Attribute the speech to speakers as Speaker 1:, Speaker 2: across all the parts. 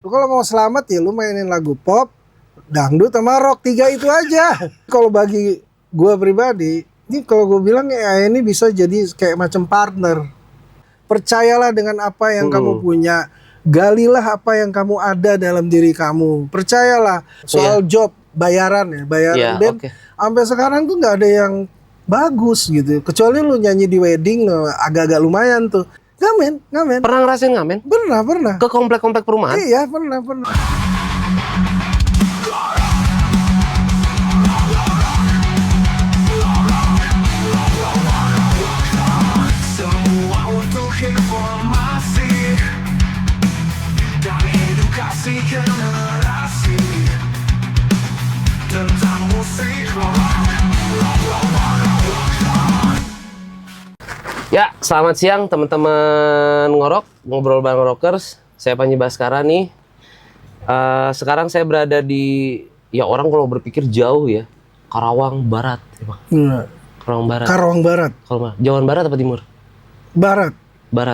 Speaker 1: Lu kalau mau selamat ya lu mainin lagu pop, dangdut sama rock, 3 itu aja. Kalau bagi gua pribadi, ini kalau gua bilang ya ini bisa jadi kayak macam partner. Percayalah dengan apa yang kamu punya. Galilah apa yang kamu ada dalam diri kamu. Percayalah soal job, bayaran ya, bayaran band. Sampai sekarang tuh nggak ada yang bagus gitu. Kecuali lu nyanyi di wedding, agak-agak lumayan tuh. Ngamen.
Speaker 2: Pernah ngerasain ngamen?
Speaker 1: Pernah.
Speaker 2: Ke komplek-komplek perumahan?
Speaker 1: Iya, pernah.
Speaker 3: Semua untuk informasi dan edukasi generasi tentang musik.
Speaker 2: Ya, selamat siang teman-teman ngorok, ngobrol bareng rockers. Saya Panji Baskara nih. Sekarang saya berada di, ya orang kalau berpikir jauh ya, Karawang Barat. Karawang Barat. Jawa Barat apa Timur?
Speaker 1: Barat.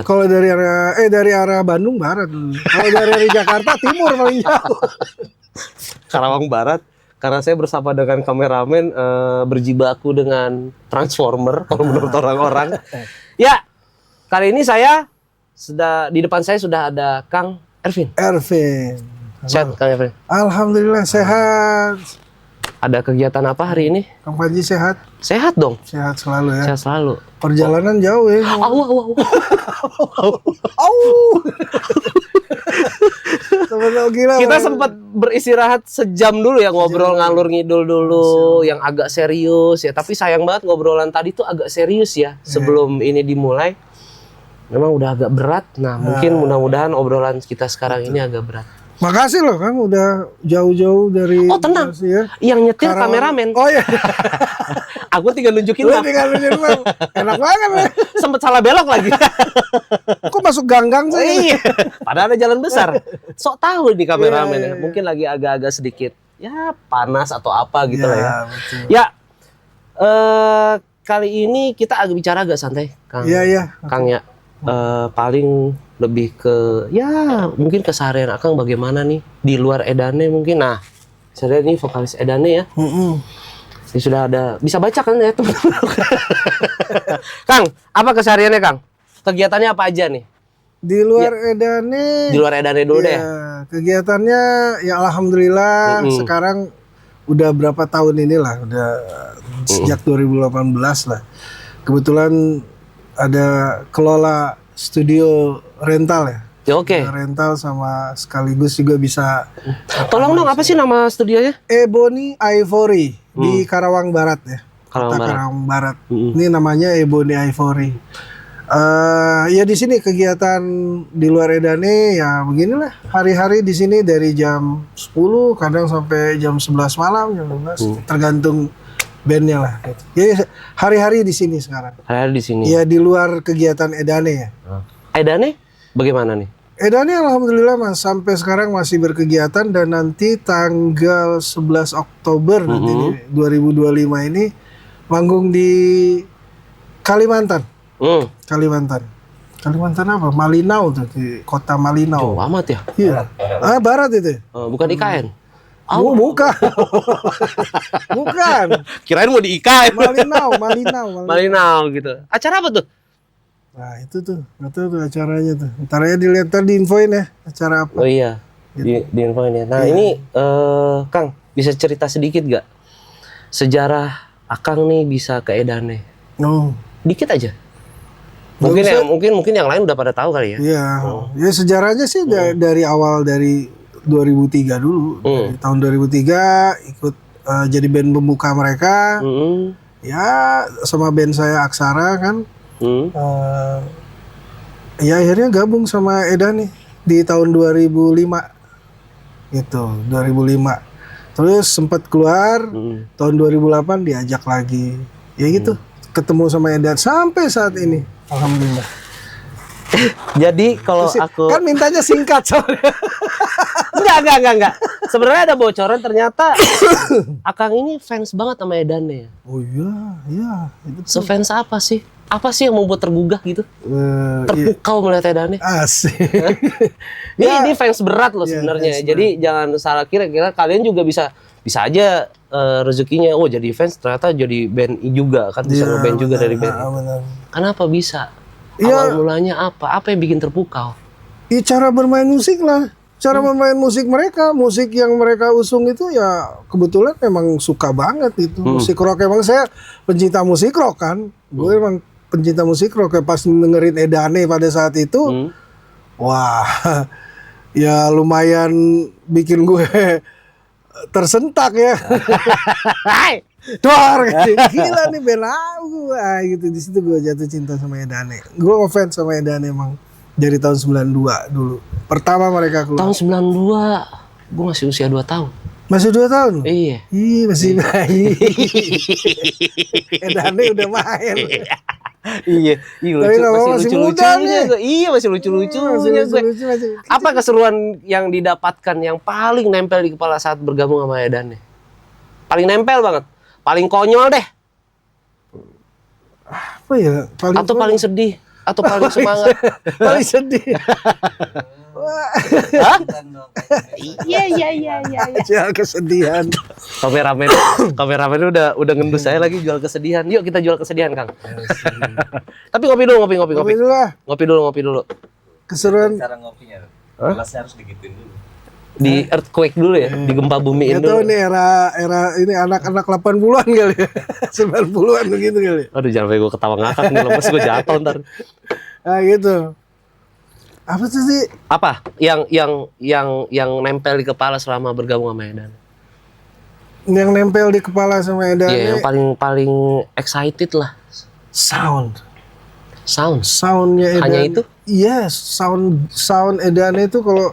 Speaker 1: Kalau dari arah Bandung barat. Kalau dari Jakarta timur paling jauh.
Speaker 2: Karawang Barat. Karena saya bersama dengan kameramen berjibaku dengan Transformer kalau menurut orang-orang. Ya, kali ini saya di depan saya sudah ada Kang Ervin. Sehat Kang Ervin?
Speaker 1: Alhamdulillah sehat.
Speaker 2: Ada kegiatan apa hari ini?
Speaker 1: Kang Panji sehat?
Speaker 2: Sehat dong.
Speaker 1: Sehat selalu ya.
Speaker 2: Sehat selalu.
Speaker 1: Perjalanan jauh ya.
Speaker 2: Kita sempat beristirahat sejam dulu ya, ngobrol ngalur ngidul dulu, yang agak serius ya. Tapi sayang banget ngobrolan tadi tuh agak serius ya. Sebelum ini dimulai, memang udah agak berat. Nah, mungkin mudah-mudahan obrolan kita sekarang ini agak berat.
Speaker 1: Makasih loh Kang, udah jauh-jauh dari.
Speaker 2: Oh tenang,
Speaker 1: ya.
Speaker 2: Yang nyetir kameramen.
Speaker 1: Oh iya.
Speaker 2: Aku tinggal nunjukin map.
Speaker 1: Enak banget ya.
Speaker 2: Sempet salah belok lagi.
Speaker 1: Kok masuk gang-gang sih?
Speaker 2: Iya. Padahal ada jalan besar. Sok tahu nih kameramen ya. Mungkin lagi agak-agak sedikit ya panas atau apa gitu lah ya.
Speaker 1: Betul.
Speaker 2: Ya, kali ini kita agak bicara agak santai, Kang.
Speaker 1: Iya.
Speaker 2: Kang ya, paling lebih ke ya mungkin keseharian Akang bagaimana nih di luar Edane mungkin. Nah, saya lihat nih vokalis Edane ya. Ini sudah ada, bisa baca kan ya teman-teman. Kang, apa kesehariannya Kang? Kegiatannya apa aja nih?
Speaker 1: Di luar Edane.
Speaker 2: Di luar Edane dulu deh.
Speaker 1: Kegiatannya ya alhamdulillah sekarang udah berapa tahun inilah, udah sejak 2018 lah. Kebetulan ada kelola studio rental ya.
Speaker 2: Ya, oke.
Speaker 1: Rental sama sekaligus juga bisa.
Speaker 2: Tolong dong, apa sih nama studionya?
Speaker 1: Ebony Ivory di Karawang Barat ya. Karawang Barat. Ini namanya Ebony Ivory. Ya di sini kegiatan di luar Edane ya beginilah. Hari-hari di sini dari jam 10 kadang sampai jam 11 malam, jam 12 tergantung bandnya lah. Jadi hari-hari di sini sekarang.
Speaker 2: Hari di sini.
Speaker 1: Ya di luar kegiatan Edane ya.
Speaker 2: Edane bagaimana nih?
Speaker 1: Edane alhamdulillah Mas sampai sekarang masih berkegiatan dan nanti tanggal 11 Oktober nanti 2025 ini manggung di Kalimantan. Kalimantan apa? Malinau tuh, di kota Malinau.
Speaker 2: Jauh amat ya?
Speaker 1: Iya. Barat itu.
Speaker 2: Bukan IKN.
Speaker 1: Bukan. Bukan.
Speaker 2: Kirain mau di IKN.
Speaker 1: Malinau
Speaker 2: gitu. Acara apa tuh?
Speaker 1: Nah itu tuh, nggak tahu tuh acaranya tuh. Ntar ya dilihat tadi infoin ya acara apa.
Speaker 2: Oh iya, di infoin ya. Nah ini Kang bisa cerita sedikit gak sejarah Akang nih bisa ke Edane? Dikit aja. Mungkin yang lain udah pada tahu kali ya.
Speaker 1: Iya. Ya sejarahnya sih dari awal dari 2003 dulu. Dari tahun 2003 ikut jadi band pembuka mereka. Ya sama band saya Aksara kan. Ya akhirnya gabung sama Edane di tahun 2005 gitu, 2005 terus sempat keluar tahun 2008 diajak lagi ya gitu, ketemu sama Edane sampai saat ini alhamdulillah.
Speaker 2: Jadi kalau aku
Speaker 1: kan mintanya singkat soalnya.
Speaker 2: Enggak. Sebenarnya ada bocoran ternyata Akang ini fans banget sama Edane ya.
Speaker 1: Oh iya.
Speaker 2: So fans apa sih? Apa sih yang membuat tergugah gitu?
Speaker 1: Iya.
Speaker 2: Terpukau melihat Edane.
Speaker 1: Asik.
Speaker 2: Ini fans berat loh
Speaker 1: Iya,
Speaker 2: sebenarnya.
Speaker 1: fans
Speaker 2: Jadi jangan salah kira kalian juga bisa aja rezekinya jadi fans ternyata jadi band juga kan bisa
Speaker 1: Iya,
Speaker 2: ngeband juga
Speaker 1: benar.
Speaker 2: dari band.
Speaker 1: Benar.
Speaker 2: Kenapa bisa?
Speaker 1: Iya.
Speaker 2: Awal mulanya apa? Apa yang bikin terpukau?
Speaker 1: Ya, cara bermain musik lah. Cara bermain musik mereka, musik yang mereka usung itu ya kebetulan memang suka banget itu. Musik rock, emang saya pencinta musik rock kan. Gue emang pencinta musik rock, kayak pas dengerin Edane pada saat itu. Wah, ya lumayan bikin gue tersentak ya. Dor, gila nih band aku. Gitu, di situ gue jatuh cinta sama Edane. Gue ngefans sama Edane emang dari tahun 92 dulu. Pertama mereka keluar.
Speaker 2: Tahun 92, gue masih usia 2 tahun.
Speaker 1: Masih 2 tahun?
Speaker 2: Iya.
Speaker 1: Ih, masih bayi. Edane udah main.
Speaker 2: Iya,
Speaker 1: Tapi nama masih muda nih.
Speaker 2: Iya, masih lucu-lucunya
Speaker 1: Masih
Speaker 2: gue.
Speaker 1: lucu-lucu, masih.
Speaker 2: Apa keseruan yang didapatkan yang paling nempel di kepala saat bergabung sama Edane? Paling nempel banget. Paling konyol deh.
Speaker 1: Apa ya?
Speaker 2: Atau paling sedih. Atau paling semangat.
Speaker 1: Paling sedih.
Speaker 2: Hah? Iya.
Speaker 1: Jual kesedihan.
Speaker 2: Kameramen udah ngendus saya lagi jual kesedihan. Yuk kita jual kesedihan, Kang. Tapi ngopi dulu, ngopi.
Speaker 1: Tapi itu lah
Speaker 2: Ngopi dulu.
Speaker 1: keseruan.
Speaker 4: Cara ngopinya, gelasnya harus digituin dulu.
Speaker 2: Di earthquake dulu ya, di gempa bumiin
Speaker 1: Gak tau
Speaker 2: dulu.
Speaker 1: nih era ini anak-anak 80-an kali ya. 90-an begitu kali.
Speaker 2: Aduh, jangan sampai gue ketawa ngakak nih, lemes gue jatuh ntar.
Speaker 1: Nah gitu. Apa tuh sih?
Speaker 2: Apa yang nempel di kepala selama bergabung sama Edane?
Speaker 1: Yang nempel di kepala sama
Speaker 2: Iya,
Speaker 1: Edane,
Speaker 2: yang paling excited lah.
Speaker 1: sound. Soundnya Edane.
Speaker 2: Hanya itu?
Speaker 1: Yes, sound Edane itu kalau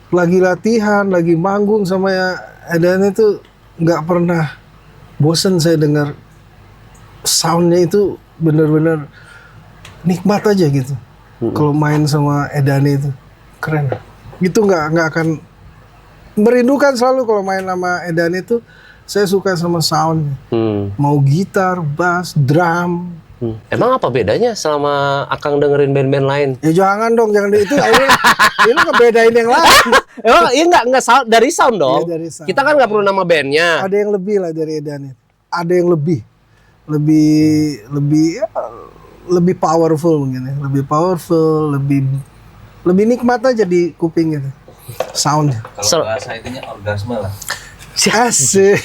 Speaker 1: lagi latihan, lagi manggung sama Edane itu nggak pernah bosen saya dengar. Soundnya itu benar-benar nikmat aja gitu. Kalau main sama Edane itu keren. Itu nggak akan merindukan selalu kalau main sama Edane itu. Saya suka sama soundnya. Mau gitar, bass, drum.
Speaker 2: Emang apa bedanya selama Akang dengerin band-band lain?
Speaker 1: Ya jangan dong, jangan itu. Ini ngebedain yang lain.
Speaker 2: Emang iya nggak dari sound dong.
Speaker 1: Iya, dari sound.
Speaker 2: Kita kan nggak perlu nama bandnya.
Speaker 1: Ada yang lebih lah dari Edane. Ada yang lebih ya, lebih powerful mungkin ya. Lebih powerful, lebih nikmat aja di kuping gitu. Sound.
Speaker 4: Kalau bahasa itunya orgasme lah.
Speaker 1: Asik.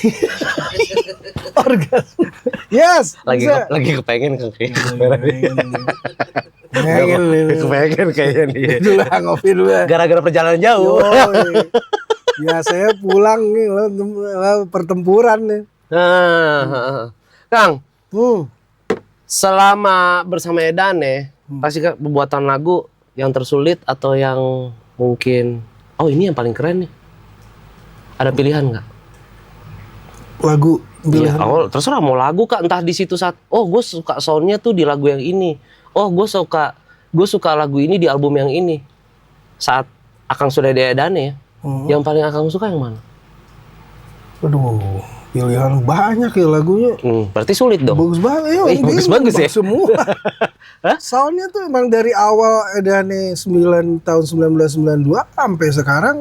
Speaker 1: Orgasme. Yes. bisa.
Speaker 2: Lagi kepengen kan kayak
Speaker 1: Pengen ini.
Speaker 2: kepengen kayaknya nih.
Speaker 1: Dulu ngopi dulu.
Speaker 2: Gara-gara perjalanan jauh.
Speaker 1: Yoi. Ya saya pulang nih lo pertempuran nih.
Speaker 2: Nah, Kang,
Speaker 1: Hmm.
Speaker 2: selama bersama Edane, pasti kan pembuatan lagu yang tersulit atau yang mungkin, oh ini yang paling keren nih. Ada pilihan nggak?
Speaker 1: Lagu
Speaker 2: Iya,
Speaker 1: pilihan.
Speaker 2: terserah mau lagu kak, entah di situ saat, oh gue suka soundnya tuh di lagu yang ini, oh gue suka lagu ini di album yang ini. Saat Akang sudah di Edane ya, yang paling Akang suka yang mana?
Speaker 1: Aduh, pilihan banyak ya lagunya.
Speaker 2: Berarti sulit dong.
Speaker 1: Bagus banget ya.
Speaker 2: Bagus ya?
Speaker 1: Semua. Soundnya tuh emang dari awal Edane tahun 1992 sampai sekarang.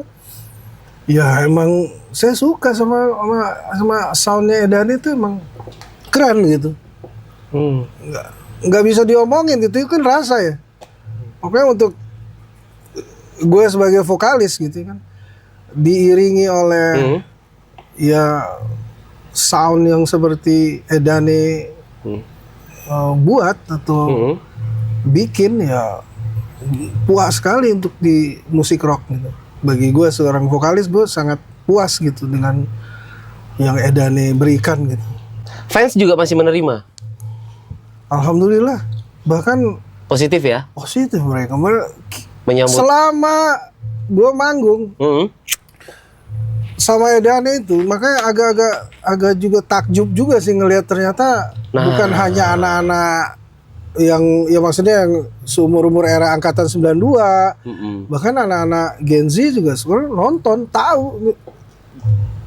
Speaker 1: Ya emang saya suka sama soundnya Edane itu emang keren gitu. Nggak bisa diomongin gitu, itu kan rasa ya. Pokoknya untuk gue sebagai vokalis gitu kan, diiringi oleh ya sound yang seperti Edane buat atau bikin, ya puas sekali untuk di musik rock gitu. Bagi gue seorang vokalis, gue sangat puas gitu dengan yang Edane berikan gitu.
Speaker 2: Fans juga masih menerima?
Speaker 1: Alhamdulillah, bahkan
Speaker 2: Positif ya?
Speaker 1: positif mereka.
Speaker 2: Menyambut?
Speaker 1: Selama gue manggung sama Edane itu, makanya agak juga takjub juga sih ngelihat ternyata bukan hanya anak-anak yang ya maksudnya yang seumur-umur era angkatan 92, bahkan anak-anak Gen Z juga sebenarnya nonton, tahu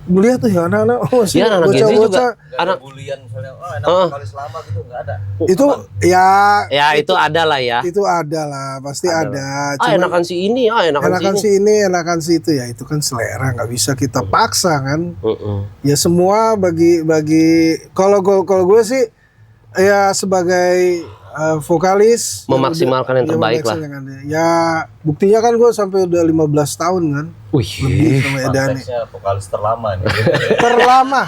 Speaker 1: Melihat tuh ya anak-anak masih
Speaker 2: Ya, anak Gen Z juga.
Speaker 1: bocah-bocah.
Speaker 4: Nggak ada
Speaker 2: Anak-
Speaker 4: bulian misalnya, oh enak
Speaker 2: Ah.
Speaker 4: kali selama gitu, nggak ada.
Speaker 1: Itu ya
Speaker 2: Ya itu ada lah ya.
Speaker 1: itu ada lah, pasti ada.
Speaker 2: Ah enakan si ini,
Speaker 1: enakan
Speaker 2: si
Speaker 1: si ini, enakan si itu ya, itu kan selera, nggak bisa kita paksa kan.
Speaker 2: Heeh.
Speaker 1: Ya semua bagi kalau gue sih ya sebagai vokalis
Speaker 2: Memaksimalkan yang terbaik lah.
Speaker 1: memaksimalkan. Ya buktinya kan gue sampai udah 15 tahun kan
Speaker 2: Wih.
Speaker 1: lebih sama Edane.
Speaker 4: Konteksnya vokalis terlama nih.
Speaker 1: Terlama,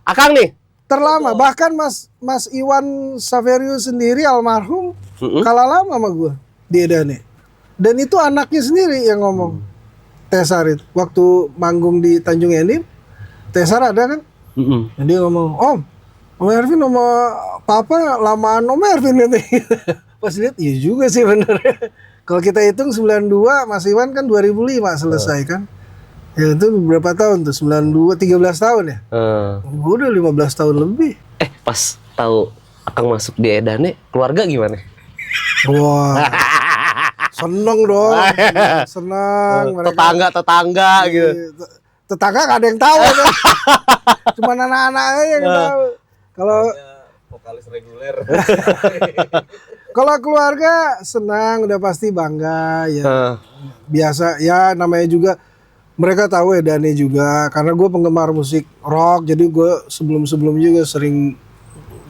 Speaker 2: Akang nih.
Speaker 1: terlama. Bahkan Mas Iwan Saverius sendiri almarhum
Speaker 2: Mm-mm.
Speaker 1: kalah lama sama gue di Edane. Dan itu anaknya sendiri yang ngomong. Tesar itu waktu manggung di Tanjung Enim, Tesar ada kan?
Speaker 2: Mm-mm.
Speaker 1: Dan dia ngomong, Om Ervin sama Papa lamaan Om Ervin ini. Pas lihat, iya juga sih bener. Kalau kita hitung 92, Mas Iwan kan 2005 selesai kan. Ya itu berapa tahun tuh? 92, 13 tahun ya? Gue udah 15 tahun lebih.
Speaker 2: Pas tahu Akang masuk di Edane, keluarga gimana?
Speaker 1: Wah, seneng dong. Seneng.
Speaker 2: Tetangga gitu.
Speaker 1: Tetangga gak ada yang tahu kan. Cuman anak-anak aja yang tahu. Kalau
Speaker 4: Vokalis reguler.
Speaker 1: Kalau keluarga senang, udah pasti bangga ya. Biasa ya, namanya juga mereka tahu Edane juga karena gue penggemar musik rock, jadi gue sebelum juga sering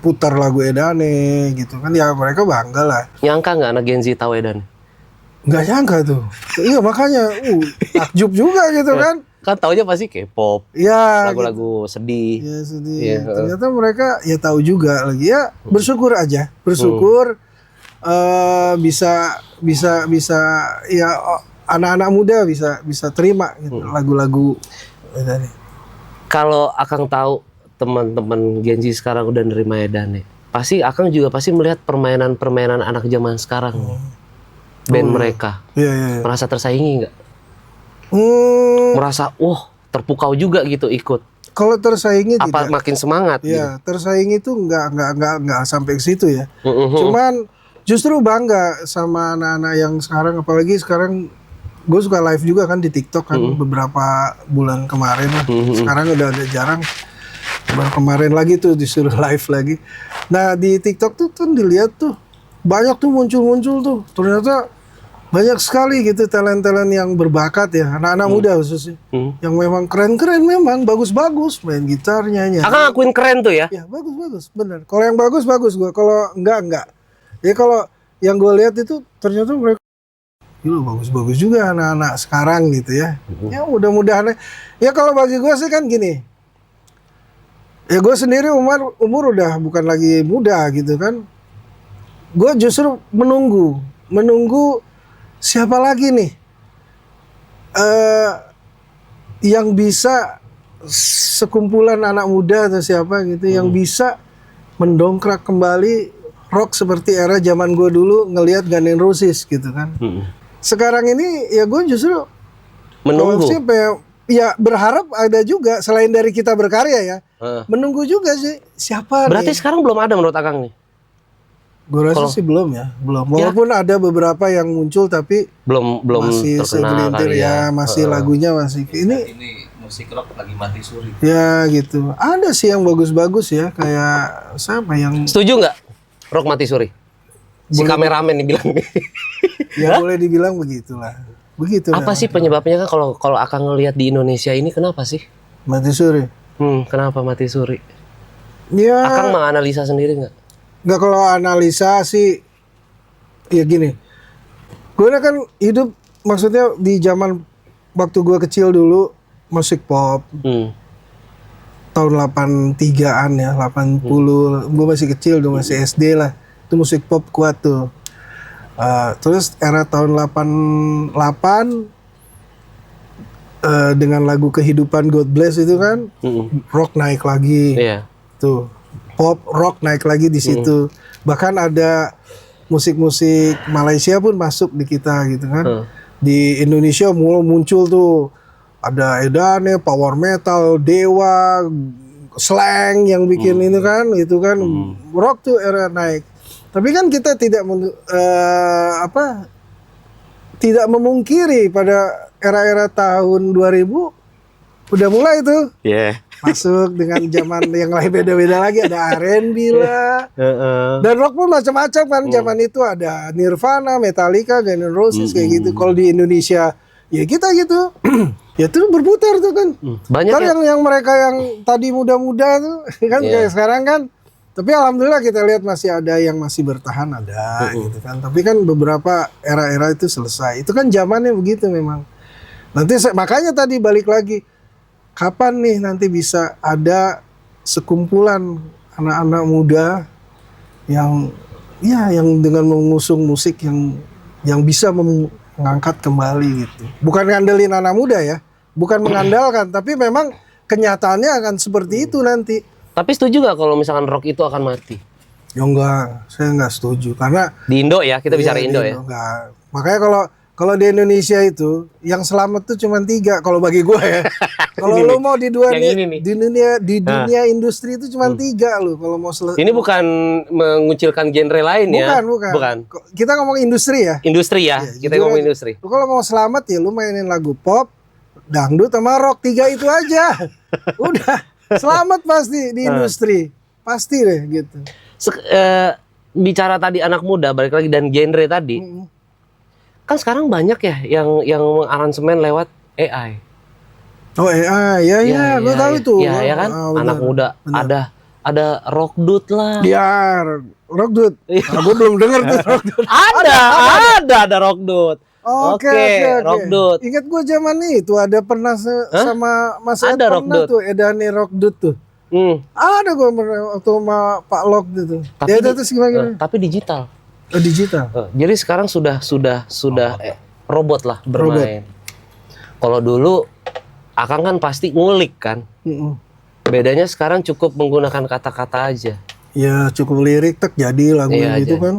Speaker 1: putar lagu Edane gitu kan, ya mereka bangga lah.
Speaker 2: Nyangka nggak anak Gen Z tahu Edane?
Speaker 1: Nggak nyangka tuh. Iya makanya takjub juga gitu kan.
Speaker 2: Kan taunya pasti K-pop,
Speaker 1: Ya
Speaker 2: lagu-lagu sedih.
Speaker 1: ya sedih.
Speaker 2: Iya.
Speaker 1: Ternyata mereka ya tahu juga lagi ya, bersyukur aja, bersyukur bisa ya anak-anak muda bisa terima gitu, lagu-lagu Edane.
Speaker 2: Kalau Akang tahu teman-teman Gen Z sekarang udah nerima Edane, pasti Akang juga pasti melihat permainan anak zaman sekarang, band mereka.
Speaker 1: Iya.
Speaker 2: Merasa tersaingi nggak? Merasa terpukau juga gitu ikut.
Speaker 1: Kalau tersaingi
Speaker 2: Apa
Speaker 1: tidak.
Speaker 2: makin semangat?
Speaker 1: Ya, tersaingi itu nggak sampai ke situ ya.
Speaker 2: Gitu?
Speaker 1: Cuman justru bangga sama anak-anak yang sekarang, apalagi sekarang gue suka live juga kan di TikTok kan beberapa bulan kemarin lah. Sekarang udah ada jarang. Baru kemarin lagi tuh disuruh live lagi. Nah di TikTok tuh dilihat tuh banyak tuh muncul tuh. Ternyata banyak sekali gitu talent-talent yang berbakat ya, anak-anak muda khususnya. Yang memang keren-keren, memang bagus-bagus main gitar, nyanyi.
Speaker 2: Akang akuin keren tuh ya.
Speaker 1: Ya bagus bener. Kalau yang bagus gue, kalau enggak. Ya kalau yang gue lihat itu ternyata mereka bagus-bagus juga anak-anak sekarang gitu ya. Ya mudah-mudahan. Ya kalau bagi gue sih kan gini. Ya gue sendiri umur udah bukan lagi muda gitu kan. Gue justru menunggu siapa lagi nih yang bisa sekumpulan anak muda atau siapa gitu yang bisa mendongkrak kembali rock seperti era zaman gue dulu ngelihat Guns N' Roses gitu kan. Sekarang ini ya gue justru
Speaker 2: Menunggu.
Speaker 1: Ya berharap ada juga selain dari kita berkarya ya. Menunggu juga sih siapa
Speaker 2: Berarti
Speaker 1: nih.
Speaker 2: sekarang belum ada menurut Akang nih?
Speaker 1: Gue rasa sih belum ya, belum. Walaupun ada beberapa yang muncul tapi
Speaker 2: Belum
Speaker 1: masih
Speaker 2: terkenal
Speaker 1: segelintir
Speaker 2: kali
Speaker 1: ya, masih lagunya masih ini
Speaker 4: Ini musik rock lagi mati suri.
Speaker 1: ya gitu. Ada sih yang bagus-bagus ya, kayak siapa yang
Speaker 2: Setuju nggak? Rock mati suri. Si kameramen nih bilang.
Speaker 1: ya boleh dibilang begitulah. Begitu.
Speaker 2: Apa sih penyebabnya kan kalau Akang ngelihat di Indonesia ini kenapa sih?
Speaker 1: Mati suri?
Speaker 2: Kenapa mati suri?
Speaker 1: Ya.
Speaker 2: Akang menganalisa sendiri nggak?
Speaker 1: Nggak, kalau analisa sih ya gini. Gue kan hidup maksudnya di zaman waktu gue kecil dulu musik pop. Tahun 83-an ya, 80. Gue masih kecil tuh, masih SD lah. Itu musik pop kuat tuh. Terus era tahun 88 dengan lagu Kehidupan God Bless itu kan rock naik lagi.
Speaker 2: Iya.
Speaker 1: Tuh. Pop rock naik lagi di situ. Bahkan ada musik-musik Malaysia pun masuk di kita gitu kan. Di Indonesia mulai muncul tuh ada Edane, power metal, Dewa, Slang yang bikin ini kan, itu kan rock tuh era naik. Tapi kan kita tidak tidak memungkiri pada era-era tahun 2000 udah mulai tuh
Speaker 2: Iya.
Speaker 1: masuk dengan zaman yang lain beda-beda lagi, ada R&B lah.
Speaker 2: Heeh.
Speaker 1: Dan rock pun macam-macam kan. Zaman itu ada Nirvana, Metallica, Guns N' Roses kayak gitu. Kalau di Indonesia ya kita gitu. Ya tuh berputar tuh kan.
Speaker 2: Banyak
Speaker 1: Kan
Speaker 2: ya.
Speaker 1: yang mereka yang tadi muda-muda tuh kan
Speaker 2: Iya.
Speaker 1: kayak sekarang kan. Tapi alhamdulillah kita lihat masih ada yang masih bertahan ada gitu kan. Tapi kan beberapa era-era itu selesai. Itu kan zamannya begitu memang. Nanti makanya tadi balik lagi. Kapan nih nanti bisa ada sekumpulan anak-anak muda yang yang dengan mengusung musik yang bisa mengangkat kembali gitu. Bukan ngandelin anak muda ya, bukan mengandalkan, tapi memang kenyataannya akan seperti itu nanti.
Speaker 2: Tapi setuju nggak kalau misalkan rock itu akan mati?
Speaker 1: Ya enggak, saya enggak setuju karena
Speaker 2: Di Indo ya, kita bicara
Speaker 1: iya,
Speaker 2: Indo
Speaker 1: di
Speaker 2: ya.
Speaker 1: enggak. Makanya kalau di Indonesia itu yang selamat tuh cuma 3 kalau bagi gue ya. Kalau
Speaker 2: Ini
Speaker 1: lu
Speaker 2: nih,
Speaker 1: mau di dua
Speaker 2: yang
Speaker 1: nih,
Speaker 2: ini nih.
Speaker 1: di dunia industri itu cuma 3 lu kalau mau
Speaker 2: Ini bukan mengucilkan genre lain ya.
Speaker 1: bukan. Kita ngomong industri ya.
Speaker 2: Industri ya,
Speaker 1: Iya,
Speaker 2: kita
Speaker 1: jujur
Speaker 2: ngomong
Speaker 1: aja.
Speaker 2: industri.
Speaker 1: Lu kalau mau selamat ya lu mainin lagu pop, dangdut sama rock 3 itu aja. Udah selamat pasti di industri. Pasti deh gitu.
Speaker 2: Bicara tadi anak muda, balik lagi dan genre tadi. Kan sekarang banyak ya yang aransemen lewat AI.
Speaker 1: Oh AI, ya, gue tahu itu.
Speaker 2: Iya, ya kan?
Speaker 1: Ah, benar.
Speaker 2: Anak muda ada rock dude lah.
Speaker 1: Ya, rockdut. Nah, gue belum denger tuh rockdut.
Speaker 2: Ada rock dude.
Speaker 1: Oke.
Speaker 2: rock dude.
Speaker 1: Ingat gue zaman itu ada pernah sama Mas Ed
Speaker 2: Ada rock
Speaker 1: pernah
Speaker 2: dude.
Speaker 1: tuh Edane rockdut tuh. Ada gue waktu sama Pak Lok gitu.
Speaker 2: Tapi
Speaker 1: Ya itu terus gimana?
Speaker 2: tapi digital.
Speaker 1: Oh, digital.
Speaker 2: Jadi sekarang sudah robot lah bermain. Kalau dulu Akang kan pasti ngulik kan. Bedanya sekarang cukup menggunakan kata-kata aja.
Speaker 1: Ya cukup lirik tek jadi lagu
Speaker 2: Iya
Speaker 1: gitu
Speaker 2: aja.
Speaker 1: kan.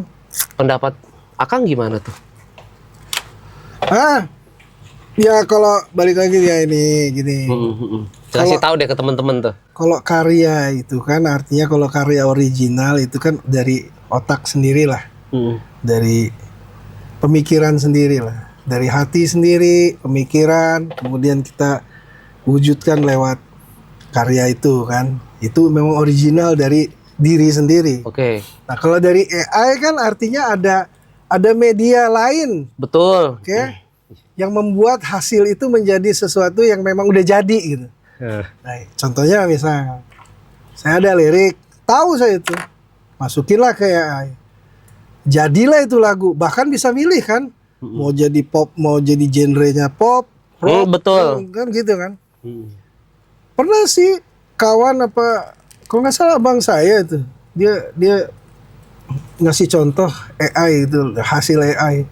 Speaker 2: Pendapat Akang gimana tuh?
Speaker 1: Ya kalau balik lagi ya ini gini.
Speaker 2: Kasih tahu deh ke teman-teman tuh.
Speaker 1: Kalau karya itu kan artinya kalau karya original itu kan dari otak sendiri lah. Dari pemikiran sendiri lah. Dari hati sendiri, pemikiran, kemudian kita wujudkan lewat karya itu kan. Itu memang original dari diri sendiri.
Speaker 2: Oke.
Speaker 1: Nah, kalau dari AI kan artinya ada media lain,
Speaker 2: Betul.
Speaker 1: oke? Yang membuat hasil itu menjadi sesuatu yang memang udah jadi gitu. Nah, contohnya misalnya saya ada lirik, tahu saya itu. Masukinlah ke AI. Jadilah itu lagu, bahkan bisa milih kan. Mau jadi pop, mau jadi genrenya pop, rock,
Speaker 2: betul.
Speaker 1: kan gitu kan. Pernah sih kawan kalau nggak salah abang saya itu dia ngasih contoh AI itu hasil AI.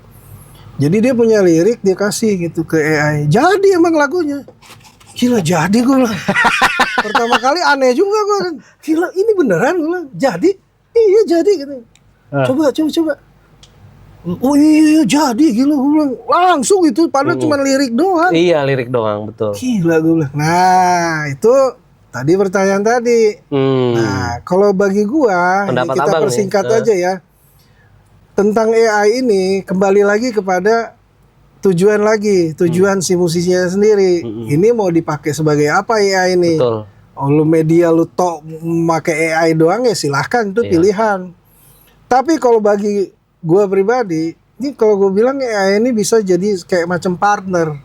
Speaker 1: Jadi dia punya lirik dia kasih gitu ke AI. Jadi emang lagunya. Gila jadi gue bilang. Pertama kali aneh juga gue kan. Gila ini beneran gue bilang. Jadi? Iya jadi gitu. Coba. Oh iya jadi gila gue bilang. Langsung itu padahal cuma lirik doang.
Speaker 2: Iya, lirik doang, betul.
Speaker 1: Gila gue bilang. Nah itu tadi pertanyaan tadi. Nah kalau bagi gua ini
Speaker 2: Pendapat
Speaker 1: kita
Speaker 2: abang
Speaker 1: persingkat
Speaker 2: nih.
Speaker 1: aja ya. Tentang AI ini kembali lagi kepada tujuan si musisinya sendiri. Ini mau dipakai sebagai apa AI ini?
Speaker 2: Betul.
Speaker 1: Oh lu media lu pakai AI doang ya silahkan itu pilihan. Tapi kalau bagi gua pribadi, ini kalau gua bilang AI ini bisa jadi kayak macam partner.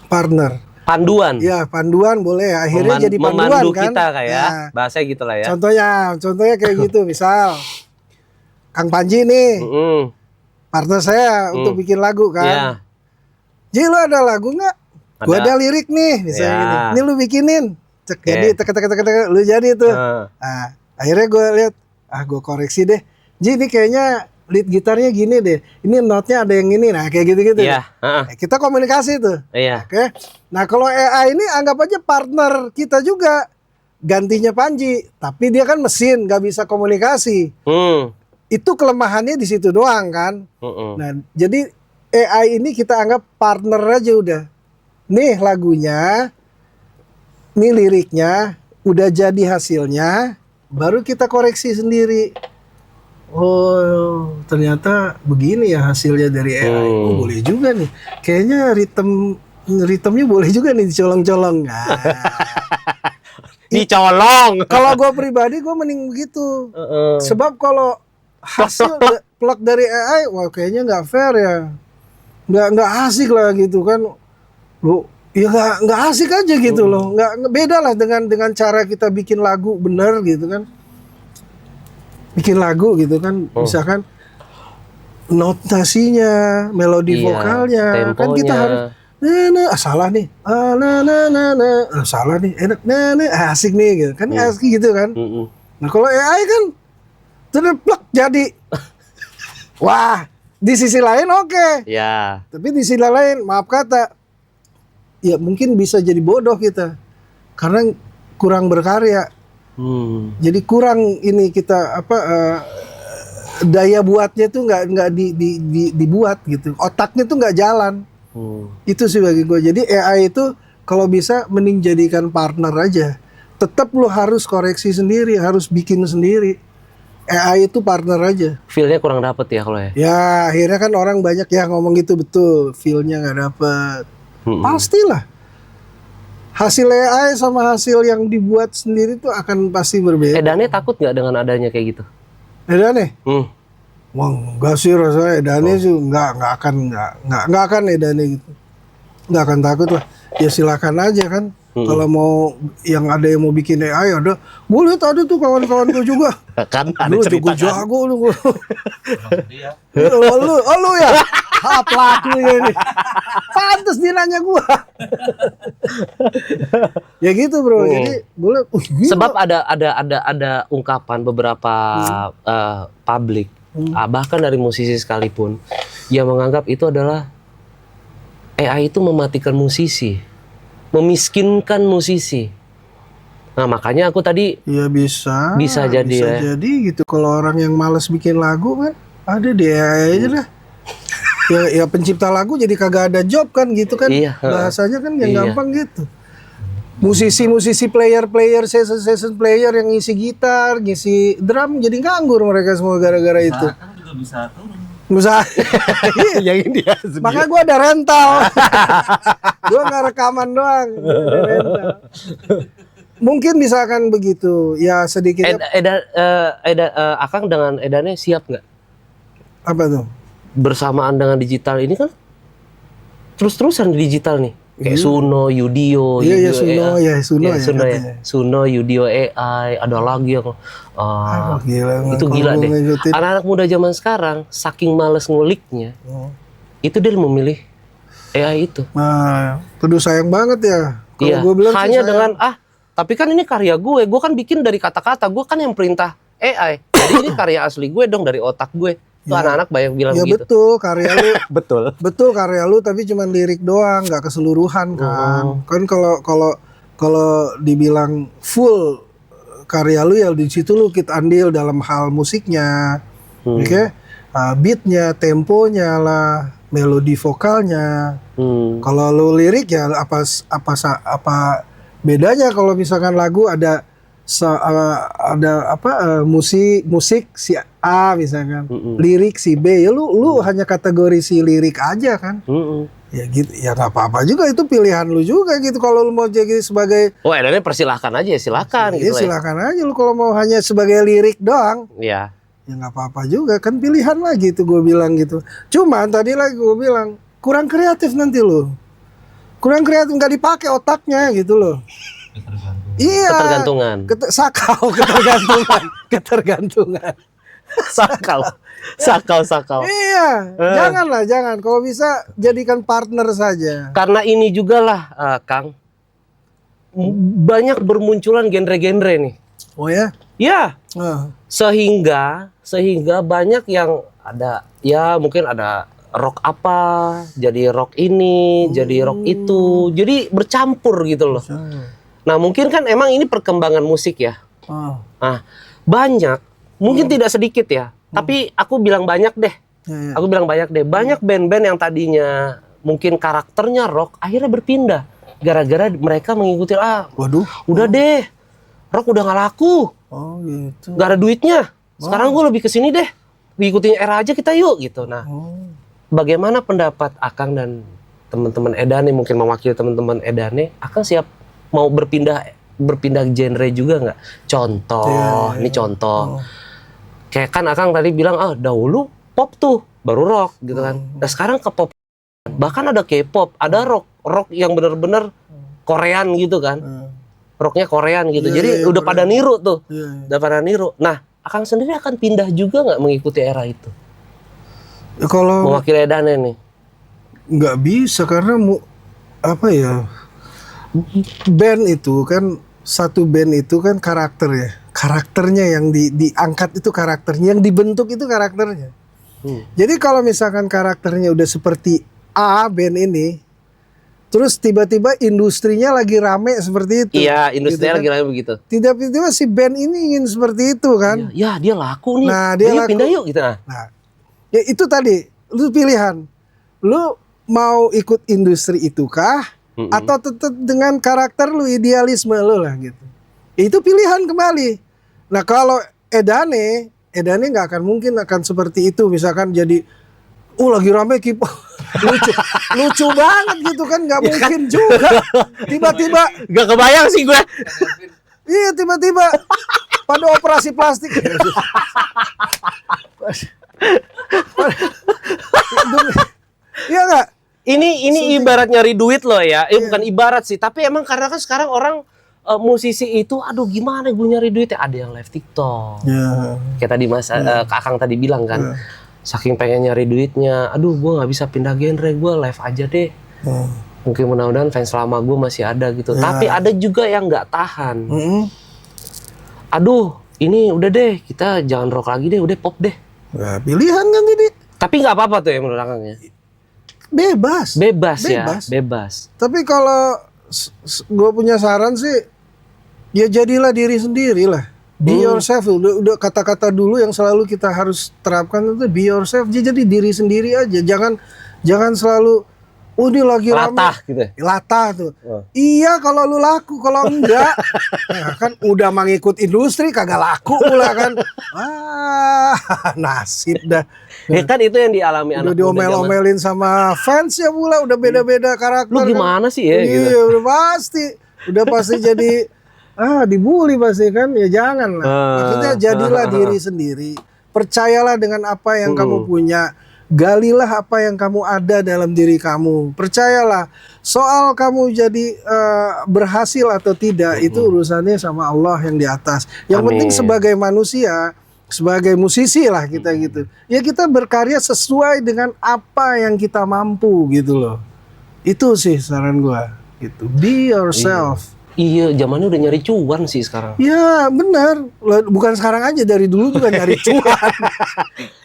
Speaker 2: Panduan.
Speaker 1: Ya panduan boleh ya. Akhirnya jadi panduan
Speaker 2: memandu
Speaker 1: kan.
Speaker 2: kita kayak
Speaker 1: Nah,
Speaker 2: bahasa gitu lah ya.
Speaker 1: contohnya kayak gitu. Misal Kang Panji nih partner saya untuk bikin lagu kan.
Speaker 2: Iya.
Speaker 1: Ji lu ada lagu nggak? Gua
Speaker 2: Ada.
Speaker 1: ada lirik nih misalnya
Speaker 2: Ya.
Speaker 1: gini. Ini lu bikinin. Cek
Speaker 2: Oke.
Speaker 1: jadi tek lu jadi tuh.
Speaker 2: Nah,
Speaker 1: Nah, akhirnya gue lihat gue koreksi deh. Ji ini kayaknya lead gitarnya gini deh. Ini notnya ada yang ini. Nah, kayak gitu-gitu.
Speaker 2: Iya.
Speaker 1: Kita komunikasi tuh.
Speaker 2: Iya.
Speaker 1: Oke. Nah, kalau AI ini anggap aja partner kita juga. Gantinya Panji, tapi dia kan mesin, nggak bisa komunikasi. Itu kelemahannya di situ doang kan. Nah, jadi AI ini kita anggap partner aja udah. Nih lagunya, nih liriknya, udah jadi hasilnya, baru kita koreksi sendiri. Oh, ternyata begini ya hasilnya dari AI. Oh, boleh juga nih. Kayaknya ritme ritmenya boleh juga nih dicolong-colong. Nah,
Speaker 2: Dicolong.
Speaker 1: kalau gue pribadi gue mending begitu. Sebab kalau hasil plug dari AI, wah kayaknya nggak fair ya, nggak asik lah gitu kan. Lu ya nggak asik aja gitu loh. Nggak beda lah dengan cara kita bikin lagu bener gitu kan. Bikin lagu gitu kan, misalkan notasinya, melodi
Speaker 2: Iya,
Speaker 1: vokalnya, kan kita
Speaker 2: temponya.
Speaker 1: harus salah nih, salah nih, enak, asik nih gitu kan, asik gitu kan. Nah kalau AI kan terplek jadi, wah di sisi lain oke.
Speaker 2: Ya.
Speaker 1: Tapi di sisi lain maaf kata, ya mungkin bisa jadi bodoh kita karena kurang berkarya. Jadi kurang ini kita daya buatnya tuh nggak dibuat gitu, otaknya tuh nggak jalan. Itu sih bagi gue. Jadi AI itu kalau bisa mending jadikan partner aja. Tetap lo harus koreksi sendiri, harus bikin sendiri. AI itu partner aja.
Speaker 2: Feel-nya kurang dapet ya kalau ya.
Speaker 1: Ya akhirnya kan orang banyak ya ngomong gitu, betul. Feel-nya nggak dapet. Pastilah. Hasil AI sama hasil yang dibuat sendiri tuh akan pasti berbeda.
Speaker 2: Edannya takut nggak dengan adanya kayak gitu?
Speaker 1: Edane? Wah enggak sih rasanya Edane sih nggak akan Edane gitu. Nggak akan takut lah. Ya silakan aja kan. Kalau mau yang mau bikin AI ada, gue lihat ada tuh kawan-kawanku juga.
Speaker 2: Kan ada
Speaker 1: Lu
Speaker 2: cerita kan.
Speaker 1: jago lu.
Speaker 4: Dia
Speaker 1: lu ya. Pelakunya ini. Pantes dia nanya gua. Ya gitu bro. Jadi boleh.
Speaker 2: Sebab ada ungkapan beberapa publik, bahkan dari musisi sekalipun, yang menganggap itu adalah AI itu mematikan musisi, memiskinkan musisi. Nah makanya aku tadi
Speaker 1: Ya bisa
Speaker 2: jadi ya.
Speaker 1: jadi gitu. Kalau orang yang malas bikin lagu kan ada deh aja lah. Ya pencipta lagu jadi kagak ada job kan gitu kan.
Speaker 2: Iya.
Speaker 1: Bahasanya kan yang
Speaker 2: Iya.
Speaker 1: gampang gitu. Musisi player session player yang ngisi gitar, ngisi drum jadi nganggur mereka semua gara-gara itu.
Speaker 4: kan juga bisa turun.
Speaker 1: Bisa.
Speaker 2: yang ini dia.
Speaker 1: Makanya gue ada rental. Gue nggak rekaman doang. Ada rental. Mungkin misalkan begitu. Ya sedikitnya.
Speaker 2: Akang dengan edannya siap nggak
Speaker 1: Apa tuh?
Speaker 2: bersamaan dengan digital ini kan terus-terusan di digital nih kayak Suno, Yudio,
Speaker 1: Iya,
Speaker 2: Yudio
Speaker 1: ya, Suno
Speaker 2: AI.
Speaker 1: ya.
Speaker 2: Suno ya,
Speaker 1: katanya.
Speaker 2: Suno, Yudio AI, ada lagi yang
Speaker 1: Gila,
Speaker 2: itu
Speaker 1: kalau
Speaker 2: gila
Speaker 1: gua
Speaker 2: deh.
Speaker 1: ngikutin.
Speaker 2: Anak-anak muda zaman sekarang saking males nguliknya, itu dia memilih AI itu.
Speaker 1: Nah, aduh sayang banget ya. Kalau
Speaker 2: Iya,
Speaker 1: gue bilang sih
Speaker 2: hanya
Speaker 1: sayang.
Speaker 2: dengan tapi kan ini karya gue kan bikin dari kata-kata, gue kan yang perintah AI. Jadi ini karya asli gue dong dari otak gue. Tuh anak-anak banyak bilang
Speaker 1: Ya
Speaker 2: begitu.
Speaker 1: betul karya lu.
Speaker 2: Betul.
Speaker 1: Karya lu tapi cuma lirik doang, nggak keseluruhan kan. Kan kalau dibilang full karya lu ya di situ lu kita andil dalam hal musiknya. Oke? Beatnya, temponya lah, melodi vokalnya. Kalau lu lirik ya apa bedanya kalau misalkan lagu ada musik si A misalkan, lirik si B, ya lu hanya kategori si lirik aja kan. Ya gitu, ya nggak apa-apa juga, itu pilihan lu juga gitu. Kalau lu mau jadi sebagai
Speaker 2: edannya persilahkan aja, silakan
Speaker 1: ya
Speaker 2: gitu lah.
Speaker 1: silakan aja lu. Kalau mau hanya sebagai lirik doang
Speaker 2: Ya.
Speaker 1: ya nggak apa-apa juga kan, pilihan lagi itu gue bilang gitu. Cuman tadi lagi gue bilang kurang kreatif nanti lu, kurang kreatif, nggak dipakai otaknya gitu loh. Iya.
Speaker 2: Ketergantungan.
Speaker 1: Ketergantungan.
Speaker 2: Sakau.
Speaker 1: Iya, jangan. Kalau bisa jadikan partner saja.
Speaker 2: Karena ini juga lah, Kang, banyak bermunculan genre-genre nih.
Speaker 1: Oh ya?
Speaker 2: Ya,
Speaker 1: Ah.
Speaker 2: sehingga banyak yang ada, ya mungkin ada rock apa, jadi rock ini, jadi rock itu, jadi bercampur gitu loh. Nah mungkin kan emang ini perkembangan musik ya.
Speaker 1: Ah.
Speaker 2: Nah banyak, mungkin tidak sedikit ya, tapi aku bilang banyak deh.
Speaker 1: Ya.
Speaker 2: Aku bilang banyak deh, banyak band-band yang tadinya mungkin karakternya rock, akhirnya berpindah gara-gara mereka mengikuti
Speaker 1: Waduh.
Speaker 2: udah deh, rock udah nggak laku,
Speaker 1: Oh gitu.
Speaker 2: nggak ada duitnya. Sekarang gue lebih ke sini deh, ikutin era aja kita yuk gitu. Nah, bagaimana pendapat Akang dan teman-teman Edane, mungkin mewakili teman-teman Edane, Akang siap mau berpindah genre juga nggak? Contoh, ini contoh. Kayak kan Akang tadi bilang, dahulu pop tuh, baru rock gitu kan. Nah sekarang ke pop, bahkan ada K-pop, ada rock yang bener-bener Korean gitu kan. Rocknya Korean gitu. Jadi udah pada niru tuh. Udah pada niru. Nah, Akang sendiri akan pindah juga nggak mengikuti era itu?
Speaker 1: Ya, kalau
Speaker 2: Mewakili Edane nih.
Speaker 1: nggak bisa karena apa ya? Band itu kan, satu band itu kan karakter ya. Karakternya yang diangkat itu karakternya, yang dibentuk itu karakternya. Jadi kalau misalkan karakternya udah seperti A band ini, terus tiba-tiba industrinya lagi rame seperti itu.
Speaker 2: Iya, industrinya
Speaker 1: gitu
Speaker 2: lagi rame begitu.
Speaker 1: Tiba-tiba si band ini ingin seperti itu kan.
Speaker 2: Ya, dia laku nih.
Speaker 1: Nah, dia
Speaker 2: Ayo
Speaker 1: laku.
Speaker 2: pindah yuk gitu.
Speaker 1: Nah, ya itu tadi, lu pilihan. Lu mau ikut industri itu kah? Atau tetap dengan karakter lu, idealisme lu lah gitu. Itu pilihan kembali. Nah kalau Edane nggak akan mungkin akan seperti itu. Misalkan jadi, lagi rame K-pop. lucu banget gitu kan, nggak mungkin juga. Tiba-tiba,
Speaker 2: Gak kebayang sih gue.
Speaker 1: iya tiba-tiba pada operasi plastik. Iya nggak?
Speaker 2: Ini ibarat nyari duit loh ya. Bukan ibarat sih, tapi emang karena kan sekarang orang musisi itu, aduh gimana gue nyari duit ya. Ada yang live TikTok. Kayak tadi Mas Kakang tadi bilang kan. Saking pengen nyari duitnya, aduh gue nggak bisa pindah genre, gue live aja deh. Mungkin mudah-mudahan fans lama gue masih ada gitu. Tapi ada juga yang nggak tahan. Aduh, ini udah deh, kita jangan rock lagi deh, udah pop deh.
Speaker 1: Nah, pilihan kan ini.
Speaker 2: Tapi nggak apa-apa tuh ya menurut Akang ya.
Speaker 1: Bebas.
Speaker 2: Bebas.
Speaker 1: Tapi kalau gue punya saran sih, ya jadilah diri sendiri lah. Be yourself. Udah kata-kata dulu yang selalu kita harus terapkan itu be yourself. Jadi diri sendiri aja. Jangan selalu ini lagi
Speaker 2: Latah
Speaker 1: rame.
Speaker 2: gitu ya?
Speaker 1: Latah tuh. Iya kalau lu laku, kalau enggak nah, kan udah mengikut industri kagak laku pula kan. Nasib dah.
Speaker 2: Ya kan itu yang dialami
Speaker 1: Udah
Speaker 2: anak muda zaman.
Speaker 1: diomel-omelin sama fans ya pula, udah beda-beda karakter.
Speaker 2: Lu gimana sih ya?
Speaker 1: Iya,
Speaker 2: Gitu.
Speaker 1: udah pasti jadi dibully pasti kan, ya jangan lah. Maksudnya jadilah diri sendiri, percayalah dengan apa yang kamu punya, galilah apa yang kamu ada dalam diri kamu, percayalah. Soal kamu jadi berhasil atau tidak itu urusannya sama Allah yang di atas. Yang penting sebagai manusia, sebagai musisi lah kita gitu. Ya kita berkarya sesuai dengan apa yang kita mampu gitu loh. Itu sih saran gua gitu. Be yourself.
Speaker 2: Iya, zamannya udah nyari cuan sih sekarang.
Speaker 1: Ya benar. Bukan sekarang aja, dari dulu juga nyari cuan.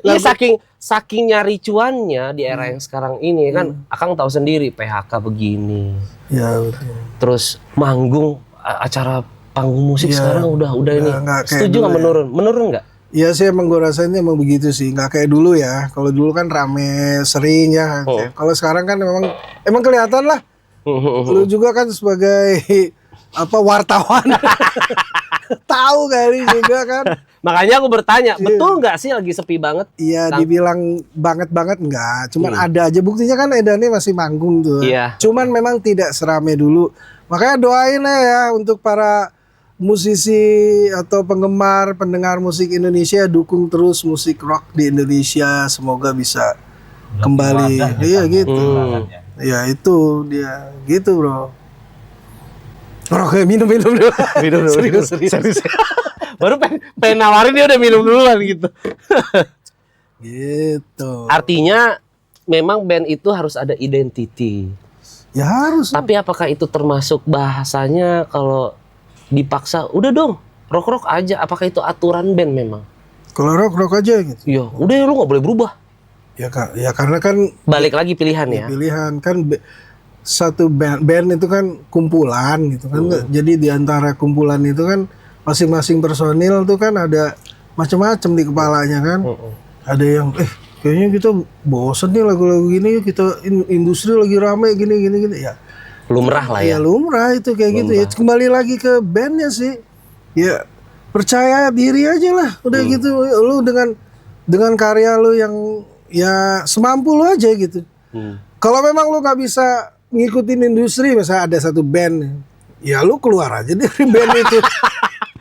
Speaker 2: Iya, saking nyari cuannya di era yang sekarang ini kan, Akang tahu sendiri PHK begini.
Speaker 1: Ya betul.
Speaker 2: Terus manggung acara panggung musik sekarang udah ini.
Speaker 1: nggak kayak
Speaker 2: Setuju
Speaker 1: dulu
Speaker 2: nggak menurun? Menurun nggak?
Speaker 1: Ya sih emang gue rasainnya emang begitu sih. Nggak kayak dulu ya. Kalau dulu kan rame sering ya. Kalau sekarang kan emang kelihatan lah. Lu juga kan sebagai wartawan tahu kali juga kan.
Speaker 2: Makanya aku bertanya, betul nggak sih lagi sepi banget?
Speaker 1: Iya, dibilang banget enggak. Cuman ada aja buktinya kan Edane masih manggung tuh.
Speaker 2: Iya.
Speaker 1: Cuman memang tidak serame dulu. Makanya doain lah ya untuk para musisi atau penggemar, pendengar musik Indonesia, dukung terus musik rock di Indonesia. Semoga bisa kembali. Iya gitu. Ya itu dia gitu bro. Roknya minum dulu. Serius.
Speaker 2: Baru pengen nawarin dia udah minum duluan gitu.
Speaker 1: Gitu.
Speaker 2: Artinya memang band itu harus ada identity.
Speaker 1: Ya harus.
Speaker 2: Tapi apakah itu termasuk bahasanya kalau dipaksa udah dong rock aja? Apakah itu aturan band memang?
Speaker 1: Kalau rock aja gitu.
Speaker 2: Iya, udah ya lu nggak boleh berubah.
Speaker 1: Ya kak, ya karena kan
Speaker 2: Balik lagi pilihan ya.
Speaker 1: pilihan kan satu band itu kan kumpulan gitu kan. Jadi di antara kumpulan itu kan masing-masing personil tuh kan ada macam-macam di kepalanya kan. Ada yang kayaknya kita bosen nih lagu-lagu gini, kita industri lagi rame gini ya.
Speaker 2: Lumrah lah ya.
Speaker 1: Ya lumrah itu kayak gitu ya. Kembali lagi ke bandnya sih. Ya percaya diri aja lah. Udah gitu lu dengan karya lu yang ya semampu lu aja gitu. Kalau memang lu nggak bisa ngikutin industri, misalnya ada satu band, ya lu keluar aja dari band itu.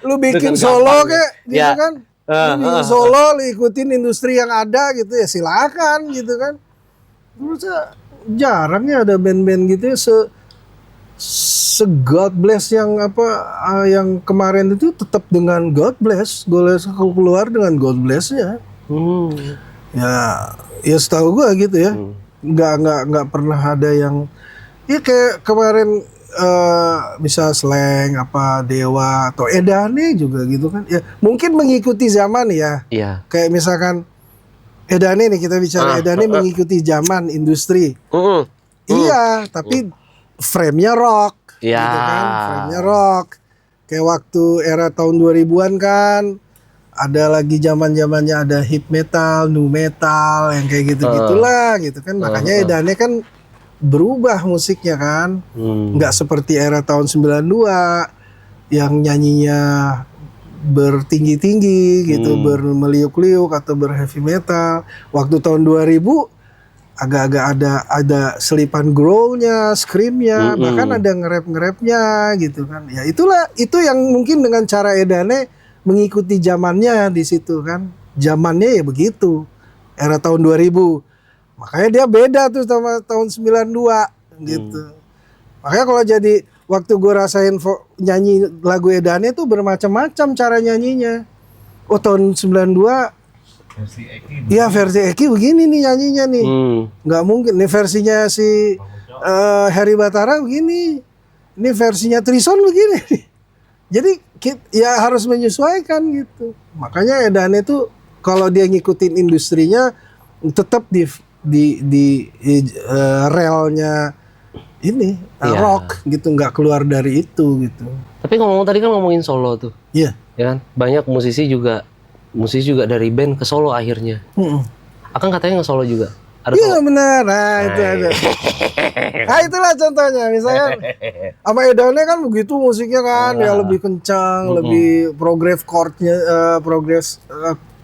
Speaker 1: Lu bikin
Speaker 2: Dengan
Speaker 1: solo
Speaker 2: gampang,
Speaker 1: kayak gitu
Speaker 2: ya.
Speaker 1: kan. Lu bikin solo, lu ikutin industri yang ada gitu ya silakan gitu kan. Terus jarang ya ada band-band gitu ya God Bless yang yang kemarin itu tetap dengan God Bless. Keluar dengan God Bless ya. Ya setahu gua gitu ya. Nggak pernah ada yang ya kayak kemarin bisa Slank Dewa atau Edane juga gitu kan. Ya mungkin mengikuti zaman ya.
Speaker 2: Iya.
Speaker 1: Kayak misalkan Edane nih, kita bicara Edane mengikuti zaman industri. Iya, tapi frame-nya rock
Speaker 2: Ya.
Speaker 1: gitu kan. Frame-nya rock. Kayak waktu era tahun 2000-an kan ada lagi zaman-zamannya ada hip metal, nu metal yang kayak gitu-gitulah gitu kan. Makanya Edane kan berubah musiknya kan. Nggak seperti era tahun 92 yang nyanyinya bertinggi-tinggi gitu, bermeliuk-liuk atau berheavy metal. Waktu tahun 2000 agak-agak ada selipan growlnya, screamnya, bahkan ada nge-rap-nya gitu kan. Ya itu yang mungkin dengan cara Edane mengikuti zamannya di situ kan. Zamannya ya begitu. Era tahun 2000. Makanya dia beda tuh sama tahun 92 gitu. Makanya kalau jadi waktu gue rasain nyanyi lagu Edane tuh bermacam-macam cara nyanyinya. Oh tahun 92
Speaker 4: versi Eki.
Speaker 1: iya versi Eki begini nih nyanyinya nih. Nggak mungkin. Nih versinya si Harry Batara begini. Ini versinya Trison begini. Jadi ya harus menyesuaikan gitu. Makanya Edane tuh kalau dia ngikutin industrinya tetap di relnya ini rock gitu, nggak keluar dari itu gitu.
Speaker 2: Tapi ngomong tadi kan ngomongin solo tuh.
Speaker 1: Iya.
Speaker 2: Ya kan? Banyak musisi juga dari band ke solo akhirnya. Akang katanya nge-solo juga. Ada
Speaker 1: Iya
Speaker 2: solo.
Speaker 1: benar. Nah itu ada. Nah itulah contohnya. Misalnya sama Edane kan begitu musiknya kan ya lebih kencang, lebih progress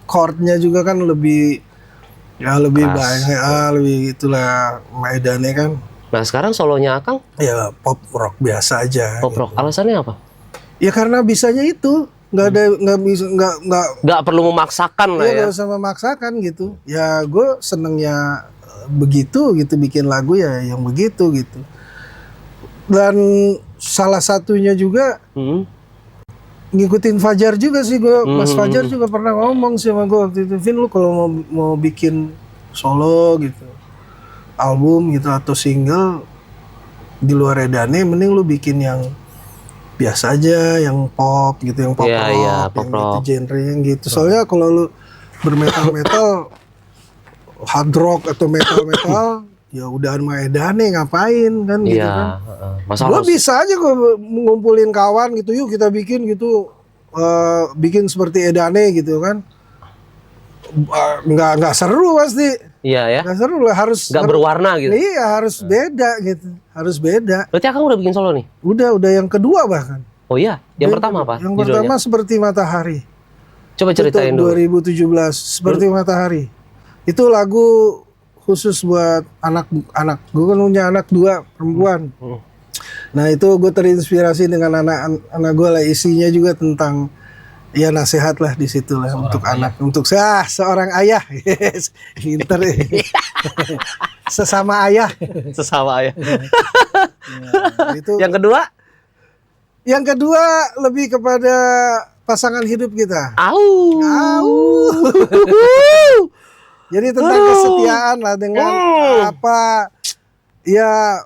Speaker 1: chordnya juga kan lebih banyak, lebih gitulah sama Edane kan.
Speaker 2: Nah sekarang solonya Akang
Speaker 1: Ya pop rock biasa aja.
Speaker 2: pop rock. Alasannya apa?
Speaker 1: Ya karena bisanya itu,
Speaker 2: Nggak perlu memaksakan lah ya.
Speaker 1: nggak usah memaksakan gitu. Ya gue senengnya begitu gitu, bikin lagu ya yang begitu gitu. Dan salah satunya juga ngikutin Fajar juga sih gue. Mas Fajar juga pernah ngomong sih sama gue waktu itu, Vin lu kalau mau bikin solo gitu, album gitu atau single di luar Edane, mending lu bikin yang biasa aja, yang pop gitu, yang pop
Speaker 2: Iya,
Speaker 1: rock,
Speaker 2: iya, pop
Speaker 1: yang
Speaker 2: rock.
Speaker 1: gitu genre yang gitu. Soalnya kalau lu bermetal-metal, hard rock atau metal-metal, ya udah sama Edane ngapain kan gitu
Speaker 2: Iya.
Speaker 1: kan.
Speaker 2: Masa
Speaker 1: Gua
Speaker 2: harus
Speaker 1: bisa aja gue ngumpulin kawan gitu, yuk kita bikin gitu, bikin seperti Edane gitu kan. Nggak seru pasti.
Speaker 2: Iya ya.
Speaker 1: Nggak seru lah, harus
Speaker 2: Berwarna gitu.
Speaker 1: Iya harus beda gitu, harus beda.
Speaker 2: Berarti Akang udah bikin solo nih?
Speaker 1: Udah yang kedua bahkan.
Speaker 2: Oh iya. Yang pertama apa?
Speaker 1: Yang
Speaker 2: judulnya?
Speaker 1: pertama Seperti Matahari.
Speaker 2: Coba ceritain
Speaker 1: Itu
Speaker 2: dulu.
Speaker 1: 2017 Seperti Matahari. Itu lagu khusus buat anak. Gue kan punya anak 2 perempuan. Nah itu gue terinspirasi dengan anak gue lah, isinya juga tentang ya nasihat lah di situ lah untuk anak, untuk seorang ayah. Yes, pinter. Sesama ayah.
Speaker 2: Sesama ya.
Speaker 1: Nah, itu
Speaker 2: Yang kedua,
Speaker 1: lebih kepada pasangan hidup kita.
Speaker 2: au.
Speaker 1: Jadi tentang kesetiaan lah dengan apa ya,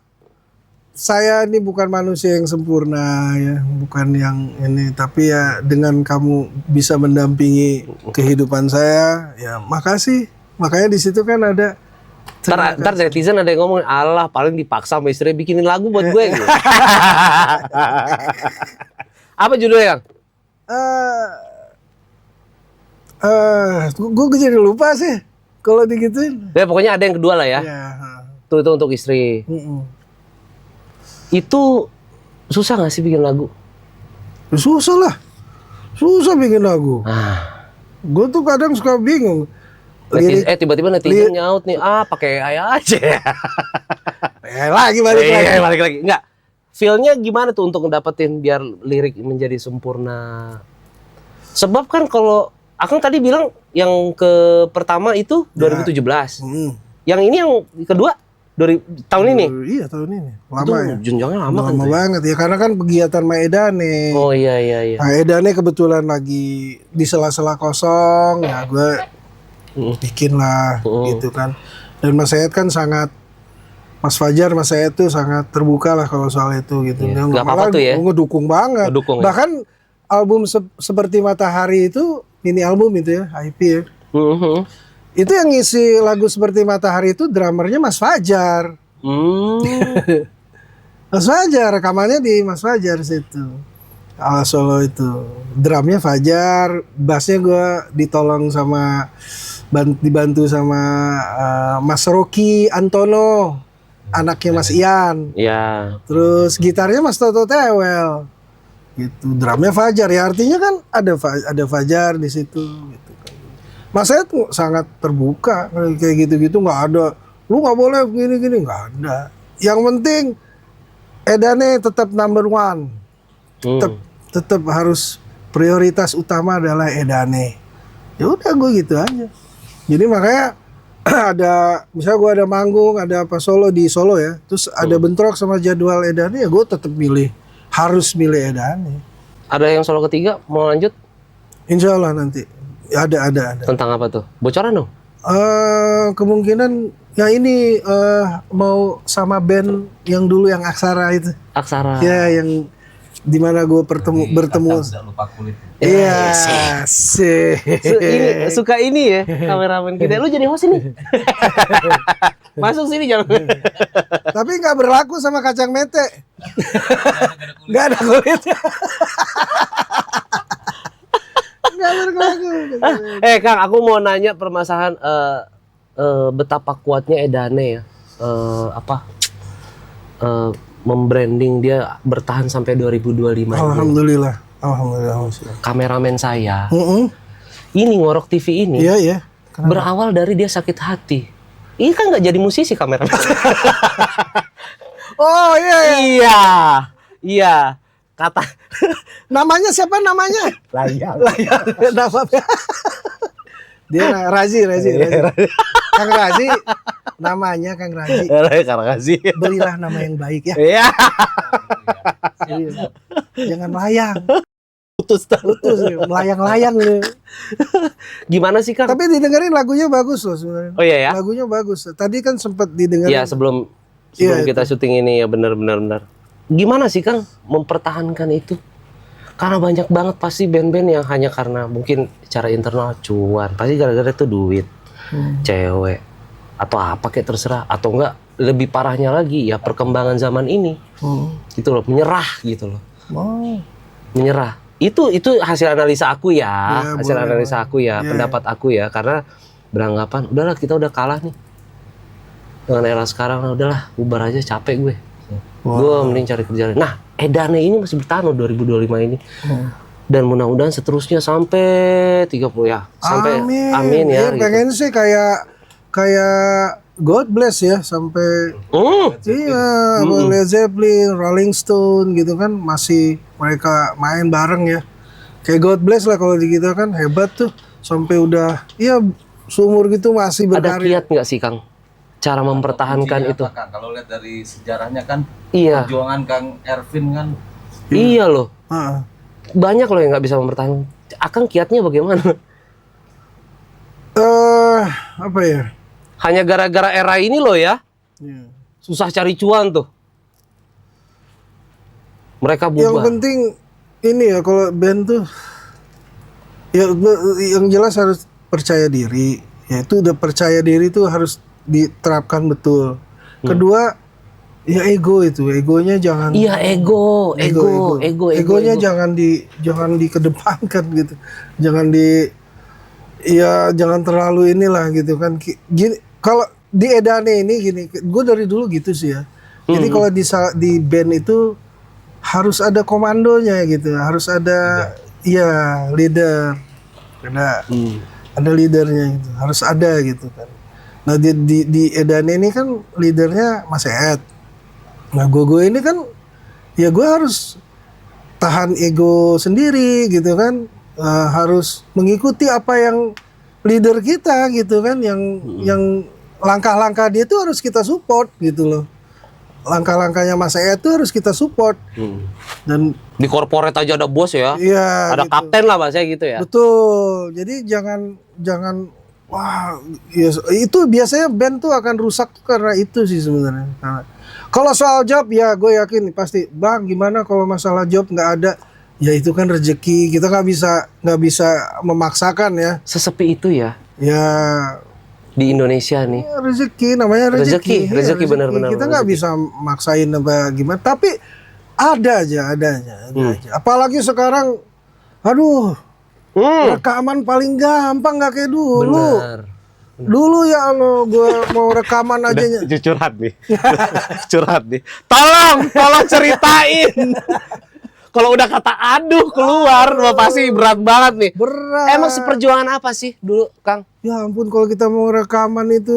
Speaker 1: saya ini bukan manusia yang sempurna ya, bukan yang ini, tapi ya dengan kamu bisa mendampingi kehidupan saya, ya makasih. Makanya di situ kan ada
Speaker 2: Ntar netizen ada yang ngomong, alah paling dipaksa sama istrinya bikinin lagu buat gue gitu. Apa judulnya, Kang?
Speaker 1: Gue jadi lupa sih kalau digituin.
Speaker 2: Ya pokoknya ada yang kedua lah ya.
Speaker 1: Ya,
Speaker 2: Itu untuk istri. Itu susah gak sih bikin lagu?
Speaker 1: susah lah, susah bikin lagu. Gue tuh kadang suka bingung.
Speaker 2: Tiba-tiba netizen nyaut nih, pakai AI aja.
Speaker 1: balik lagi.
Speaker 2: Iya, balik lagi. Enggak. Feel-nya gimana tuh untuk ngedapetin biar lirik menjadi sempurna? Sebab kan kalau Akang tadi bilang yang ke pertama itu 2017. Yang ini yang kedua tahun ini.
Speaker 1: Iya, tahun ini. Lama
Speaker 2: Itu
Speaker 1: ya.
Speaker 2: jenjangnya lama kan.
Speaker 1: Lama
Speaker 2: tuh ya?
Speaker 1: banget ya, karena kan kegiatan Maedane.
Speaker 2: Oh iya.
Speaker 1: Nah, Edane kebetulan lagi di sela-sela kosong, ya gue bikin lah gitu kan. Dan Mas Sayed kan Mas Sayed tuh sangat terbuka lah kalau soal itu gitu.
Speaker 2: Iya.
Speaker 1: Dia
Speaker 2: Nggak apa-apa
Speaker 1: malah
Speaker 2: tuh ya?
Speaker 1: ngedukung banget.
Speaker 2: Ngedukung ya?
Speaker 1: Bahkan album seperti Matahari itu, mini album itu ya, IP ya. Itu yang ngisi lagu Seperti Matahari itu drummernya Mas Fajar. Mas Fajar, rekamannya di Mas Fajar situ. Ala solo itu. Drumnya Fajar, bassnya gue ditolong sama dibantu sama Mas Rocky Antono, anaknya Mas Ian.
Speaker 2: Ya.
Speaker 1: Terus gitarnya Mas Toto Tewel. Gitu. Drumnya Fajar ya, artinya kan ada Fajar di situ gitu kan. Mas saya tuh sangat terbuka kayak gitu-gitu, nggak ada lu nggak boleh gini-gini, nggak ada. Yang penting Edane tetap number one. Tetap harus prioritas utama adalah Edane. Ya udah gue gitu aja. Jadi makanya misalnya gue ada manggung, ada apa solo di Solo ya, terus ada bentrok sama jadwal Edane, ya gue tetap harus milih Edane.
Speaker 2: Ada yang solo ketiga mau lanjut?
Speaker 1: Insya Allah nanti ada.
Speaker 2: Tentang apa tuh? Bocoran dong.
Speaker 1: Kemungkinan ya ini mau sama band yang dulu yang Aksara itu.
Speaker 2: Aksara.
Speaker 1: Ya yang dimana gue bertemu.
Speaker 4: Tidak lupa kulit.
Speaker 1: Iya sih.
Speaker 2: Suka ini ya kameramen kita. Lu jadi host ini. Masuk sini jangan.
Speaker 1: Tapi nggak berlaku sama Kacang Mete. Nggak ada kulitnya. Nggak berlaku.
Speaker 2: Kang, aku mau nanya permasalahan betapa kuatnya Edane ya. Membranding dia bertahan sampai 2025.
Speaker 1: Alhamdulillah.
Speaker 2: Kameramen saya. Ini Ngorok TV ini.
Speaker 1: Iya.
Speaker 2: Berawal dari dia sakit hati. Ini kan nggak jadi musisi kameramen.
Speaker 1: Oh iya.
Speaker 2: Iya. Kata
Speaker 1: namanya siapa namanya?
Speaker 2: Layang.
Speaker 1: Namanya. Dia Razi. Kang Razi. Namanya Kang Razi. Berilah nama yang baik ya.
Speaker 2: Iya.
Speaker 1: Jangan layang.
Speaker 2: Putus
Speaker 1: melayang-layang nih.
Speaker 2: Gimana sih Kang?
Speaker 1: Tapi didengerin lagunya bagus loh sebenarnya.
Speaker 2: Oh iya ya.
Speaker 1: Lagunya bagus. Tadi kan sempat didengerin.
Speaker 2: Iya sebelum kita syuting ini ya benar. Gimana sih Kang mempertahankan itu? Karena banyak banget pasti band-band yang hanya karena mungkin secara internal cuan, pasti gara-gara itu duit, cewek atau apa kayak terserah, atau enggak lebih parahnya lagi ya perkembangan zaman ini, gitu loh, menyerah gitu loh, menyerah. Itu hasil analisa aku ya, pendapat aku ya, karena beranggapan udahlah kita udah kalah nih dengan era sekarang, udahlah bubar aja, capek gue. Gue mending cari kerjaan. Nah, Edane ini masih bertahan 2025 ini. Dan mudah-mudahan seterusnya sampai 30 ya. Sampai amin ya.
Speaker 1: Gitu. Pengen sih kayak God Bless ya sampai iya, Led Zeppelin, Rolling Stone gitu kan masih mereka main bareng ya. Kayak God Bless lah kalau di kita kan hebat tuh sampai udah iya seumur gitu masih berkarya.
Speaker 2: Ada kiat nggak sih Kang? Cara mempertahankan itu.
Speaker 4: Kang? Kalau lihat dari sejarahnya kan,
Speaker 2: iya.
Speaker 4: Perjuangan Kang Ervin kan.
Speaker 2: Iya loh. Banyak loh yang nggak bisa mempertahankan. Akang kiatnya bagaimana?
Speaker 1: Apa ya?
Speaker 2: Hanya gara-gara era ini loh ya. Susah cari cuan tuh. Mereka bubar.
Speaker 1: Yang penting ini ya kalau band tuh, ya yang jelas harus percaya diri. Ya itu udah percaya diri tuh harus diterapkan betul. Kedua, ya egonya jangan.
Speaker 2: Iya egonya
Speaker 1: jangan dikedepankan gitu. Jangan terlalu inilah gitu kan. Gini, kalau di Edane ini gini, gue dari dulu gitu sih ya. Jadi kalau di band itu harus ada komandonya gitu, harus ada leader, ada leadernya gitu, harus ada gitu kan. Nah di Edane ini kan leadernya Mas Ed, Nah gue ini kan ya gue harus tahan ego sendiri gitu kan. Harus mengikuti apa yang leader kita gitu kan, yang langkah-langkah dia tuh harus kita support gitu loh. Langkah-langkahnya Mas Ed tuh harus kita support. Dan
Speaker 2: Di corporate aja ada bos ya.
Speaker 1: iya
Speaker 2: Ada
Speaker 1: gitu.
Speaker 2: kapten lah bahasanya gitu ya.
Speaker 1: Betul. Jadi jangan wah ya, itu biasanya band tuh akan rusak tuh karena itu sih sebenarnya. Nah, kalau soal job ya gue yakin pasti Bang gimana kalau masalah job nggak ada, ya itu kan rezeki, kita nggak bisa memaksakan ya.
Speaker 2: Sesepi itu ya
Speaker 1: Ya
Speaker 2: di Indonesia nih.
Speaker 1: ya, rezeki namanya rezeki.
Speaker 2: Rezeki, benar-benar
Speaker 1: Kita nggak
Speaker 2: rezeki.
Speaker 1: bisa maksain apa gimana. Tapi ada aja. Apalagi sekarang, aduh, rekaman paling gampang nggak kayak dulu.
Speaker 2: Benar.
Speaker 1: Dulu ya Allah, gue mau rekaman aja.
Speaker 2: Curhat nih. Curhat nih. Tolong ceritain. Kalau udah kata aduh keluar, wah pasti berat banget nih.
Speaker 1: Berat.
Speaker 2: Emang seperjuangan apa sih dulu, Kang?
Speaker 1: Ya ampun, kalau kita mau rekaman itu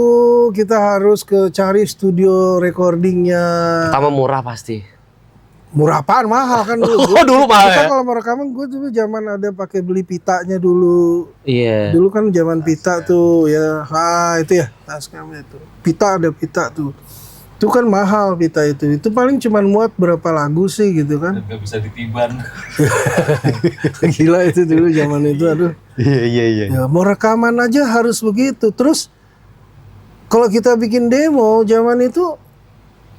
Speaker 1: kita harus cari studio recordingnya.
Speaker 2: Pertama murah pasti.
Speaker 1: Murah apaan, mahal kan dulu.
Speaker 2: Oh, dulu mahal
Speaker 1: Kita
Speaker 2: ya?
Speaker 1: kalau mau rekaman, gue dulu zaman ada pakai beli pitanya dulu.
Speaker 2: Iya.
Speaker 1: Dulu kan zaman pita tuh ya. Itu ya, Tascam itu. Pita ada pita tuh. Itu kan mahal pita itu. Itu paling cuman muat berapa lagu sih gitu kan.
Speaker 4: Nggak bisa ditiban.
Speaker 1: Gila itu dulu zaman itu, aduh.
Speaker 2: Iya.
Speaker 1: Ya, mau rekaman aja harus begitu. Terus kalau kita bikin demo zaman itu,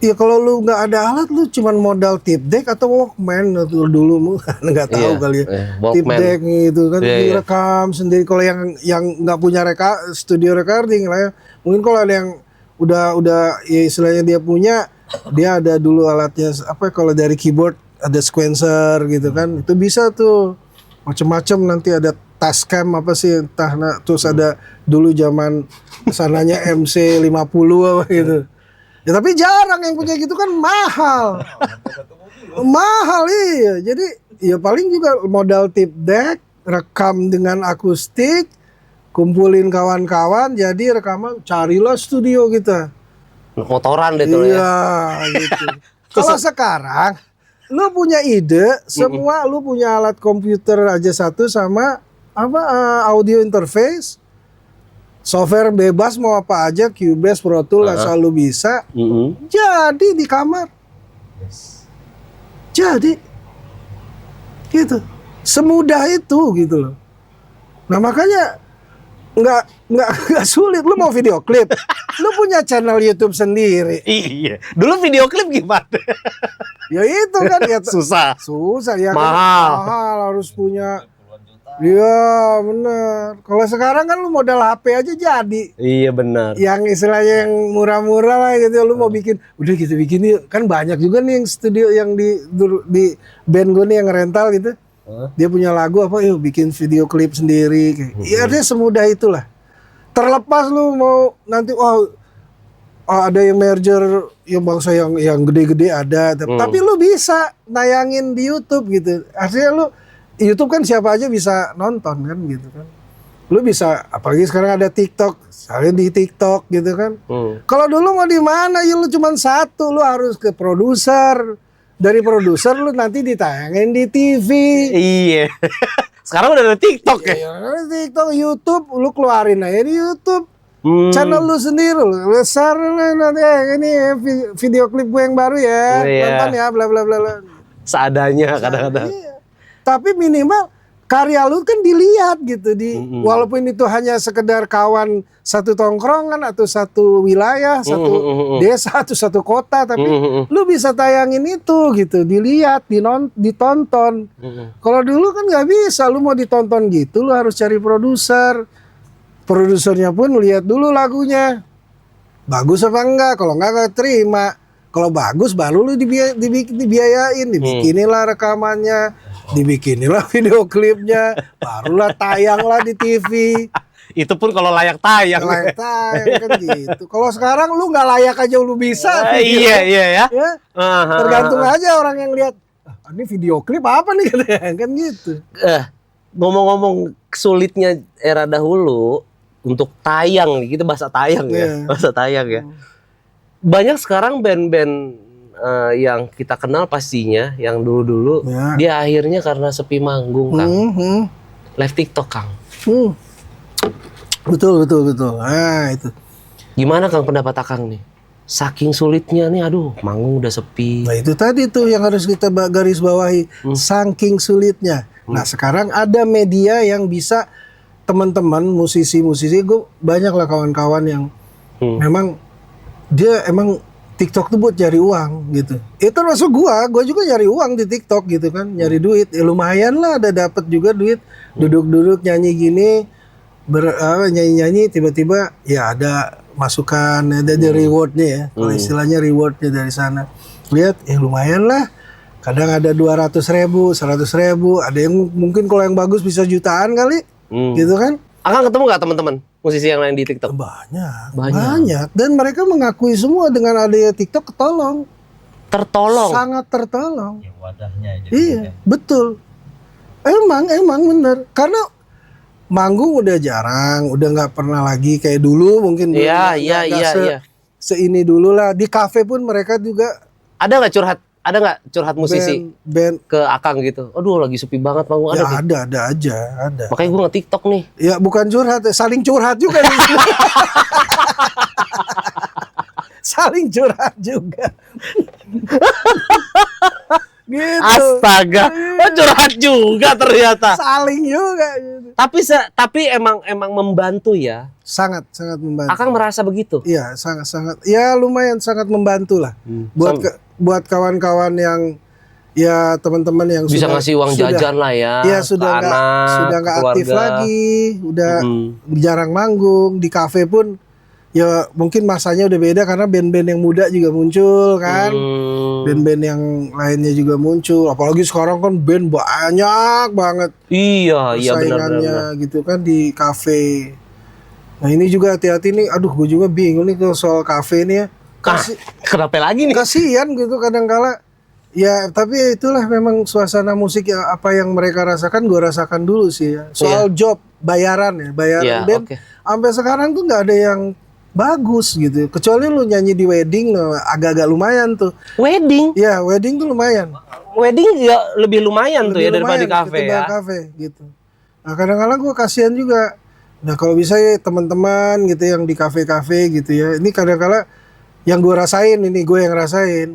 Speaker 1: ya kalau lu nggak ada alat, lu cuman modal tape deck atau Walkman atau dulu mu nggak tahu
Speaker 2: Iya,
Speaker 1: kali ya.
Speaker 2: Walkman.
Speaker 1: Tape deck gitu kan,
Speaker 2: Iya, iya.
Speaker 1: direkam sendiri. Kalau yang nggak punya studio recording lah ya, mungkin kalau ada yang udah ya istilahnya dia punya, dia ada dulu alatnya apa, kalau dari keyboard ada sequencer gitu kan, itu bisa tuh macem-macem. Nanti ada Tascam apa sih entah, terus ada dulu zaman kesananya MC 50 apa gitu. Ya tapi jarang yang punya gitu kan, mahal. Mahal iya. Jadi ya paling juga modal tape deck, rekam dengan akustik, kumpulin kawan-kawan, jadi rekaman, carilah studio kita.
Speaker 2: Motoran deh tuh ya.
Speaker 1: Iya gitu. Kalau sekarang lu punya ide, semua lu punya alat komputer aja satu sama apa audio interface, software bebas mau apa aja, Cubase, Pro Tools asal lu bisa. Jadi di kamar. Jadi gitu. Semudah itu gitu loh. Nah, makanya nggak sulit. Lu mau video klip, lu punya channel YouTube sendiri.
Speaker 2: Iya. Dulu video klip gimana?
Speaker 1: Ya itu kan ya
Speaker 2: Susah.
Speaker 1: ya kan,
Speaker 2: Mahal.
Speaker 1: mahal harus punya. Iya bener. Kalau sekarang kan lu modal HP aja jadi.
Speaker 2: Iya benar.
Speaker 1: Yang istilahnya yang murah-murah lah gitu, lu mau bikin, udah gitu bikin yuk. Kan banyak juga nih yang studio yang di band gue nih yang rental gitu. Dia punya lagu apa, yuk bikin video klip sendiri. Iya, dia semudah itulah. Terlepas lu mau nanti ada yang merger yang bangsa yang gede-gede ada, tapi lu bisa nayangin di YouTube gitu. Artinya lu YouTube kan siapa aja bisa nonton kan gitu kan. Lu bisa, apalagi sekarang ada TikTok, misalnya di TikTok gitu kan. Kalau dulu mau di mana ya lu cuma satu, lu harus ke produser. Dari produser lu nanti ditayangin di TV.
Speaker 2: Iya. Sekarang udah ada TikTok ya.
Speaker 1: Ya, TikTok, YouTube, lu keluarin aja di YouTube. Channel lu sendiri, lu besar nanti ini video klip gue yang baru ya.
Speaker 2: Iya.
Speaker 1: Nonton ya bla bla bla bla.
Speaker 2: Seadanya kadang-kadang.
Speaker 1: Iya. Tapi minimal karya lu kan dilihat gitu walaupun itu hanya sekedar kawan satu tongkrongan atau satu wilayah, satu desa atau satu kota, tapi lu bisa tayangin itu gitu, dilihat, ditonton. Kalau dulu kan nggak bisa, lu mau ditonton gitu, lu harus cari produser. Produsernya pun lihat dulu lagunya bagus apa enggak, kalau enggak terima. Kalau bagus baru lu dibiayain, dibikinilah rekamannya, dibikinilah video klipnya, barulah tayanglah di TV.
Speaker 2: Itu pun kalau layak tayang.
Speaker 1: Layak tayang kan gitu. Kalau sekarang lu nggak layak aja lu bisa.
Speaker 2: Iya ya.
Speaker 1: Ya, tergantung aja orang yang lihat. Ini video klip apa nih kan gitu.
Speaker 2: Ngomong-ngomong sulitnya era dahulu untuk tayang nih, kita bahasa tayang ya, bahasa tayang ya. Banyak sekarang band-band yang kita kenal pastinya, yang dulu-dulu,
Speaker 1: Ya.
Speaker 2: dia akhirnya karena sepi manggung, Kang. Live TikTok, Kang.
Speaker 1: Betul. Nah, itu.
Speaker 2: Gimana Kang pendapat Akang nih? Saking sulitnya nih, aduh, manggung udah sepi.
Speaker 1: Nah, itu tadi tuh yang harus kita garis bawahi, saking sulitnya. Nah, sekarang ada media yang bisa teman-teman musisi-musisi, gue banyak lah kawan-kawan yang memang dia emang TikTok tuh buat cari uang gitu. Itu termasuk gua juga nyari uang di TikTok gitu kan, nyari duit. Ya lumayan lah, ada dapat juga duit. Duduk-duduk nyanyi gini, nyanyi-nyanyi, tiba-tiba ya ada masukan, ada rewardnya ya. Kalau istilahnya rewardnya dari sana. Lihat, lumayan lah. Kadang ada 200.000, 100.000, ada yang mungkin kalau yang bagus bisa jutaan kali, gitu kan?
Speaker 2: Akang ketemu nggak teman-teman musisi yang lain di TikTok?
Speaker 1: Banyak. Dan mereka mengakui semua dengan adanya TikTok
Speaker 2: Tertolong.
Speaker 1: sangat tertolong.
Speaker 4: Ya, wadahnya aja.
Speaker 1: Iya, betul. Emang bener. Karena manggung udah jarang, udah nggak pernah lagi kayak dulu mungkin. Dulu nggak
Speaker 2: Iya.
Speaker 1: Seini dulu lah. Di kafe pun mereka juga
Speaker 2: Ada nggak curhat musisi
Speaker 1: band.
Speaker 2: ke Akang gitu? Aduh, lagi sepi banget manggung.
Speaker 1: Ya
Speaker 2: Ada.
Speaker 1: ada aja, ada.
Speaker 2: Makanya gue nge-TikTok nih.
Speaker 1: Ya bukan curhat, saling curhat juga. Saling curhat juga. Gitu.
Speaker 2: Astaga, curhat juga ternyata.
Speaker 1: Saling juga gitu.
Speaker 2: Tapi emang membantu ya.
Speaker 1: Sangat membantu.
Speaker 2: Akang merasa begitu.
Speaker 1: Iya, sangat. Ya lumayan sangat membantu lah. Buat kawan-kawan yang ya teman-teman yang
Speaker 2: Bisa ngasih uang jajan lah ya.
Speaker 1: Iya,
Speaker 2: ke anak,
Speaker 1: sudah nggak aktif
Speaker 2: keluarga.
Speaker 1: lagi, udah jarang manggung di kafe pun. Ya mungkin masanya udah beda karena band-band yang muda juga muncul kan. Band-band yang lainnya juga muncul. Apalagi sekarang kan band banyak banget.
Speaker 2: Iya benar.
Speaker 1: Saingannya gitu kan di kafe. Nah ini juga hati-hati nih. Aduh, gue juga bingung nih kalau soal kafe nih ya.
Speaker 2: Kenapa lagi nih?
Speaker 1: Kasihan gitu kadang-kala. Ya tapi ya itulah memang suasana musik ya, apa yang mereka rasakan gue rasakan dulu sih ya. Soal job bayaran
Speaker 2: Iya,
Speaker 1: band.
Speaker 2: oke.
Speaker 1: Sampai sekarang tuh nggak ada yang bagus gitu. Kecuali lu nyanyi di wedding, agak-agak lumayan tuh.
Speaker 2: Wedding?
Speaker 1: Ya wedding tuh lumayan.
Speaker 2: Wedding ya lebih lumayan tuh ya
Speaker 1: Lebih
Speaker 2: daripada di
Speaker 1: lumayan
Speaker 2: kafe
Speaker 1: ketimbang
Speaker 2: ya.
Speaker 1: kafe gitu. Nah kadang-kadang gue kasihan juga. Nah kalau bisa ya teman-teman gitu yang di kafe-kafe gitu ya. Ini kadang-kadang yang gue rasain, gue yang rasain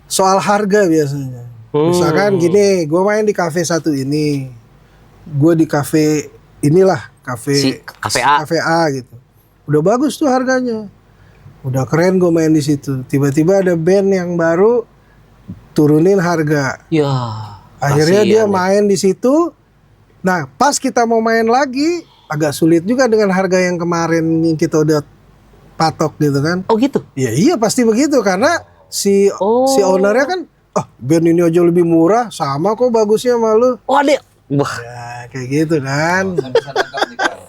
Speaker 1: soal harga biasanya. Misalkan gini, gue main di kafe satu ini, gue di kafe inilah kafe A gitu. Udah bagus tuh harganya, udah keren gue main di situ. Tiba-tiba ada band yang baru turunin harga.
Speaker 2: Ya.
Speaker 1: Akhirnya dia
Speaker 2: kasihan ya.
Speaker 1: main di situ. Nah pas kita mau main lagi agak sulit juga dengan harga yang kemarin yang kita udah patok gitu kan.
Speaker 2: Oh gitu.
Speaker 1: Ya iya pasti begitu karena si ownernya kan band ini aja lebih murah, sama kok bagusnya sama lu.
Speaker 2: Oh ada. Wah.
Speaker 1: Ya kayak gitu kan.
Speaker 4: Saya bisa nangkap nih, Kang.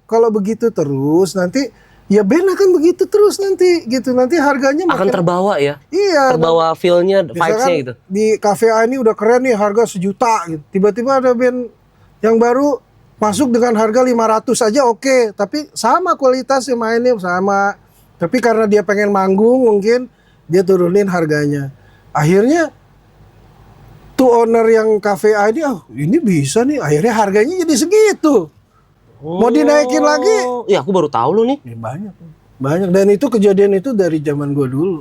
Speaker 1: Kalau begitu terus nanti ya band akan begitu terus nanti gitu. Nanti harganya
Speaker 2: Akan
Speaker 1: makin
Speaker 2: terbawa ya.
Speaker 1: iya.
Speaker 2: Terbawa feel-nya,
Speaker 1: Misalkan
Speaker 2: vibes-nya gitu.
Speaker 1: di cafe A ini udah keren nih harga 1 juta gitu. Tiba-tiba ada band yang baru masuk dengan harga 500 aja oke, tapi sama kualitasnya mainnya sama. Tapi karena dia pengen manggung mungkin dia turunin harganya. Akhirnya tuh owner yang cafe A ini bisa nih. Akhirnya harganya jadi segitu. Mau dinaikin lagi?
Speaker 2: Ya aku baru tahu lu nih.
Speaker 1: Ya, banyak. Dan itu kejadian itu dari zaman gue dulu.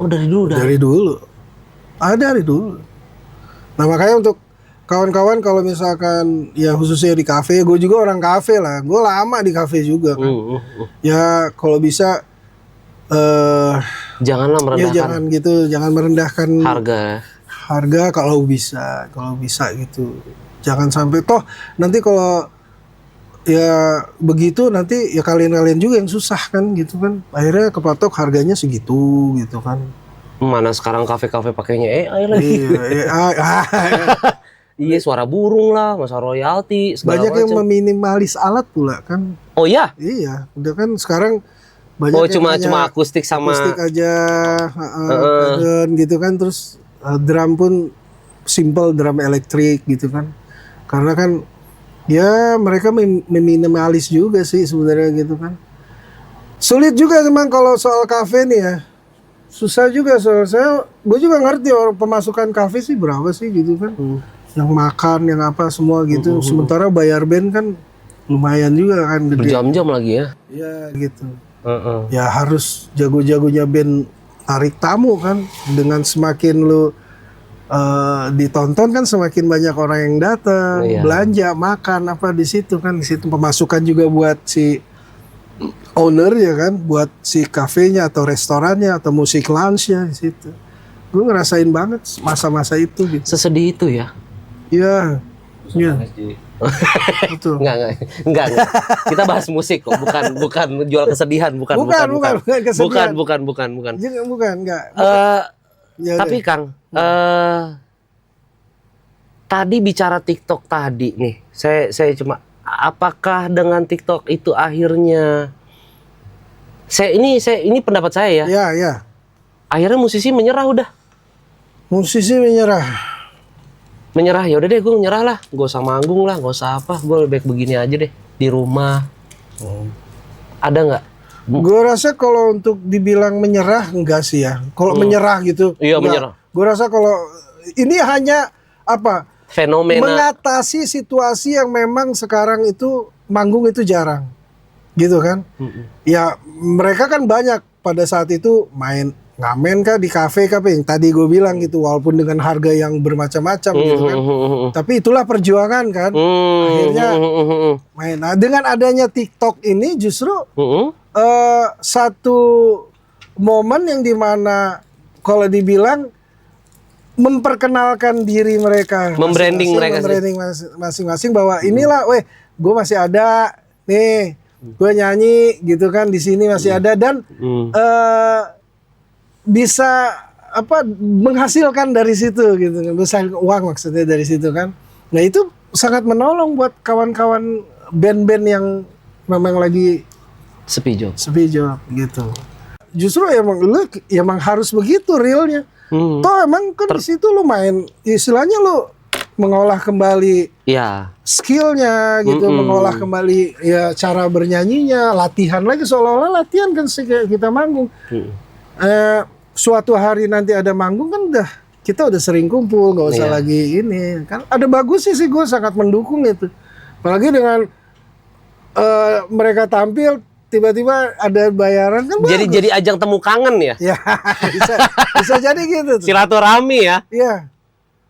Speaker 2: Oh dari dulu dah.
Speaker 1: Dari dulu. Dari dulu. Nah makanya untuk kawan-kawan kalau misalkan ya khususnya di kafe, gue juga orang kafe lah. Gue lama di kafe juga kan. Ya kalau bisa
Speaker 2: Janganlah
Speaker 1: ya
Speaker 2: merendahkan
Speaker 1: jangan merendahkan
Speaker 2: harga.
Speaker 1: kalau bisa gitu. Jangan sampai toh nanti kalau ya begitu nanti ya kalian juga yang susah kan gitu kan. Akhirnya kepatok harganya segitu gitu kan.
Speaker 2: Mana sekarang kafe-kafe pakainya AI lagi. Iya, suara burung lah, masa royalti segala
Speaker 1: banyak yang
Speaker 2: macam.
Speaker 1: meminimalis alat pula kan.
Speaker 2: Oh iya.
Speaker 1: Iya, udah kan sekarang banyak
Speaker 2: Oh
Speaker 1: yang hanya
Speaker 2: cuma akustik sama
Speaker 1: akustik aja, gitu kan. Terus drum pun simple drum elektrik gitu kan. Karena kan ya mereka meminimalis juga sih sebenarnya gitu kan. Sulit juga memang kalau soal kafe nih ya. susah juga soalnya gue juga ngerti orang pemasukan kafe sih berapa sih gitu kan. Yang makan, yang apa semua gitu. Sementara bayar band kan lumayan juga kan gede.
Speaker 2: Berjam-jam lagi ya.
Speaker 1: Iya gitu.
Speaker 2: Heeh.
Speaker 1: Ya harus jago-jagonya band tarik tamu kan. Dengan semakin lu ditonton kan semakin banyak orang yang datang,
Speaker 2: Iya.
Speaker 1: belanja, makan apa di situ kan. Di situ pemasukan juga buat si owner ya kan, buat si kafenya atau restorannya atau musik lounge-nya di situ. Gue ngerasain banget masa-masa itu gitu.
Speaker 2: Sesedih itu ya.
Speaker 1: Iya. Iya,
Speaker 4: Di
Speaker 1: betul.
Speaker 2: Enggak. Kita bahas musik kok, bukan jual kesedihan, bukan
Speaker 1: kesedihan.
Speaker 2: bukan.
Speaker 1: Bukan, enggak. Ya,
Speaker 2: Tapi
Speaker 1: deh.
Speaker 2: Kang, tadi bicara TikTok tadi nih, saya cuma apakah dengan TikTok itu akhirnya ini pendapat saya ya.
Speaker 1: Ya, ya.
Speaker 2: Akhirnya musisi menyerah udah.
Speaker 1: Musisi menyerah.
Speaker 2: Menyerah ya udah deh gue menyerah lah. Gak usah manggung lah, gak usah apa. Gue lebih baik begini aja deh di rumah. Ada nggak?
Speaker 1: Gue rasa kalau untuk dibilang menyerah enggak sih ya. Kalau menyerah gitu.
Speaker 2: Iya,
Speaker 1: enggak.
Speaker 2: menyerah.
Speaker 1: Gue rasa kalau ini hanya apa?
Speaker 2: Fenomena.
Speaker 1: Mengatasi situasi yang memang sekarang itu manggung itu jarang. Gitu kan? Ya mereka kan banyak pada saat itu main ngamen kah di kafe yang tadi gue bilang gitu, walaupun dengan harga yang bermacam-macam gitu kan. Tapi itulah perjuangan kan. Akhirnya main. Nah, dengan adanya TikTok ini justru satu momen yang dimana kalau dibilang memperkenalkan diri mereka,
Speaker 2: Membranding mereka
Speaker 1: membranding masing-masing bahwa inilah, gue masih ada nih, gue nyanyi gitu kan di sini masih ada dan bisa apa menghasilkan dari situ gitu kan, bisa uang maksudnya dari situ kan. Nah itu sangat menolong buat kawan-kawan band-band yang memang lagi
Speaker 2: sepi job
Speaker 1: gitu. Justru emang harus begitu realnya. Toh emang kan di situ lu main istilahnya lu mengolah kembali
Speaker 2: ya
Speaker 1: skillnya gitu, mengolah kembali ya cara bernyanyinya, latihan lagi seolah-olah latihan kan sih kayak kita manggung. Suatu hari nanti ada manggung kan kita udah sering kumpul, nggak usah lagi ini kan. Ada bagus sih gue sangat mendukung itu. Apalagi dengan mereka tampil tiba-tiba ada bayaran kan bagus.
Speaker 2: jadi ajang temu kangen ya.
Speaker 1: Ya bisa jadi gitu tuh.
Speaker 2: Silaturahmi ya.
Speaker 1: Iya.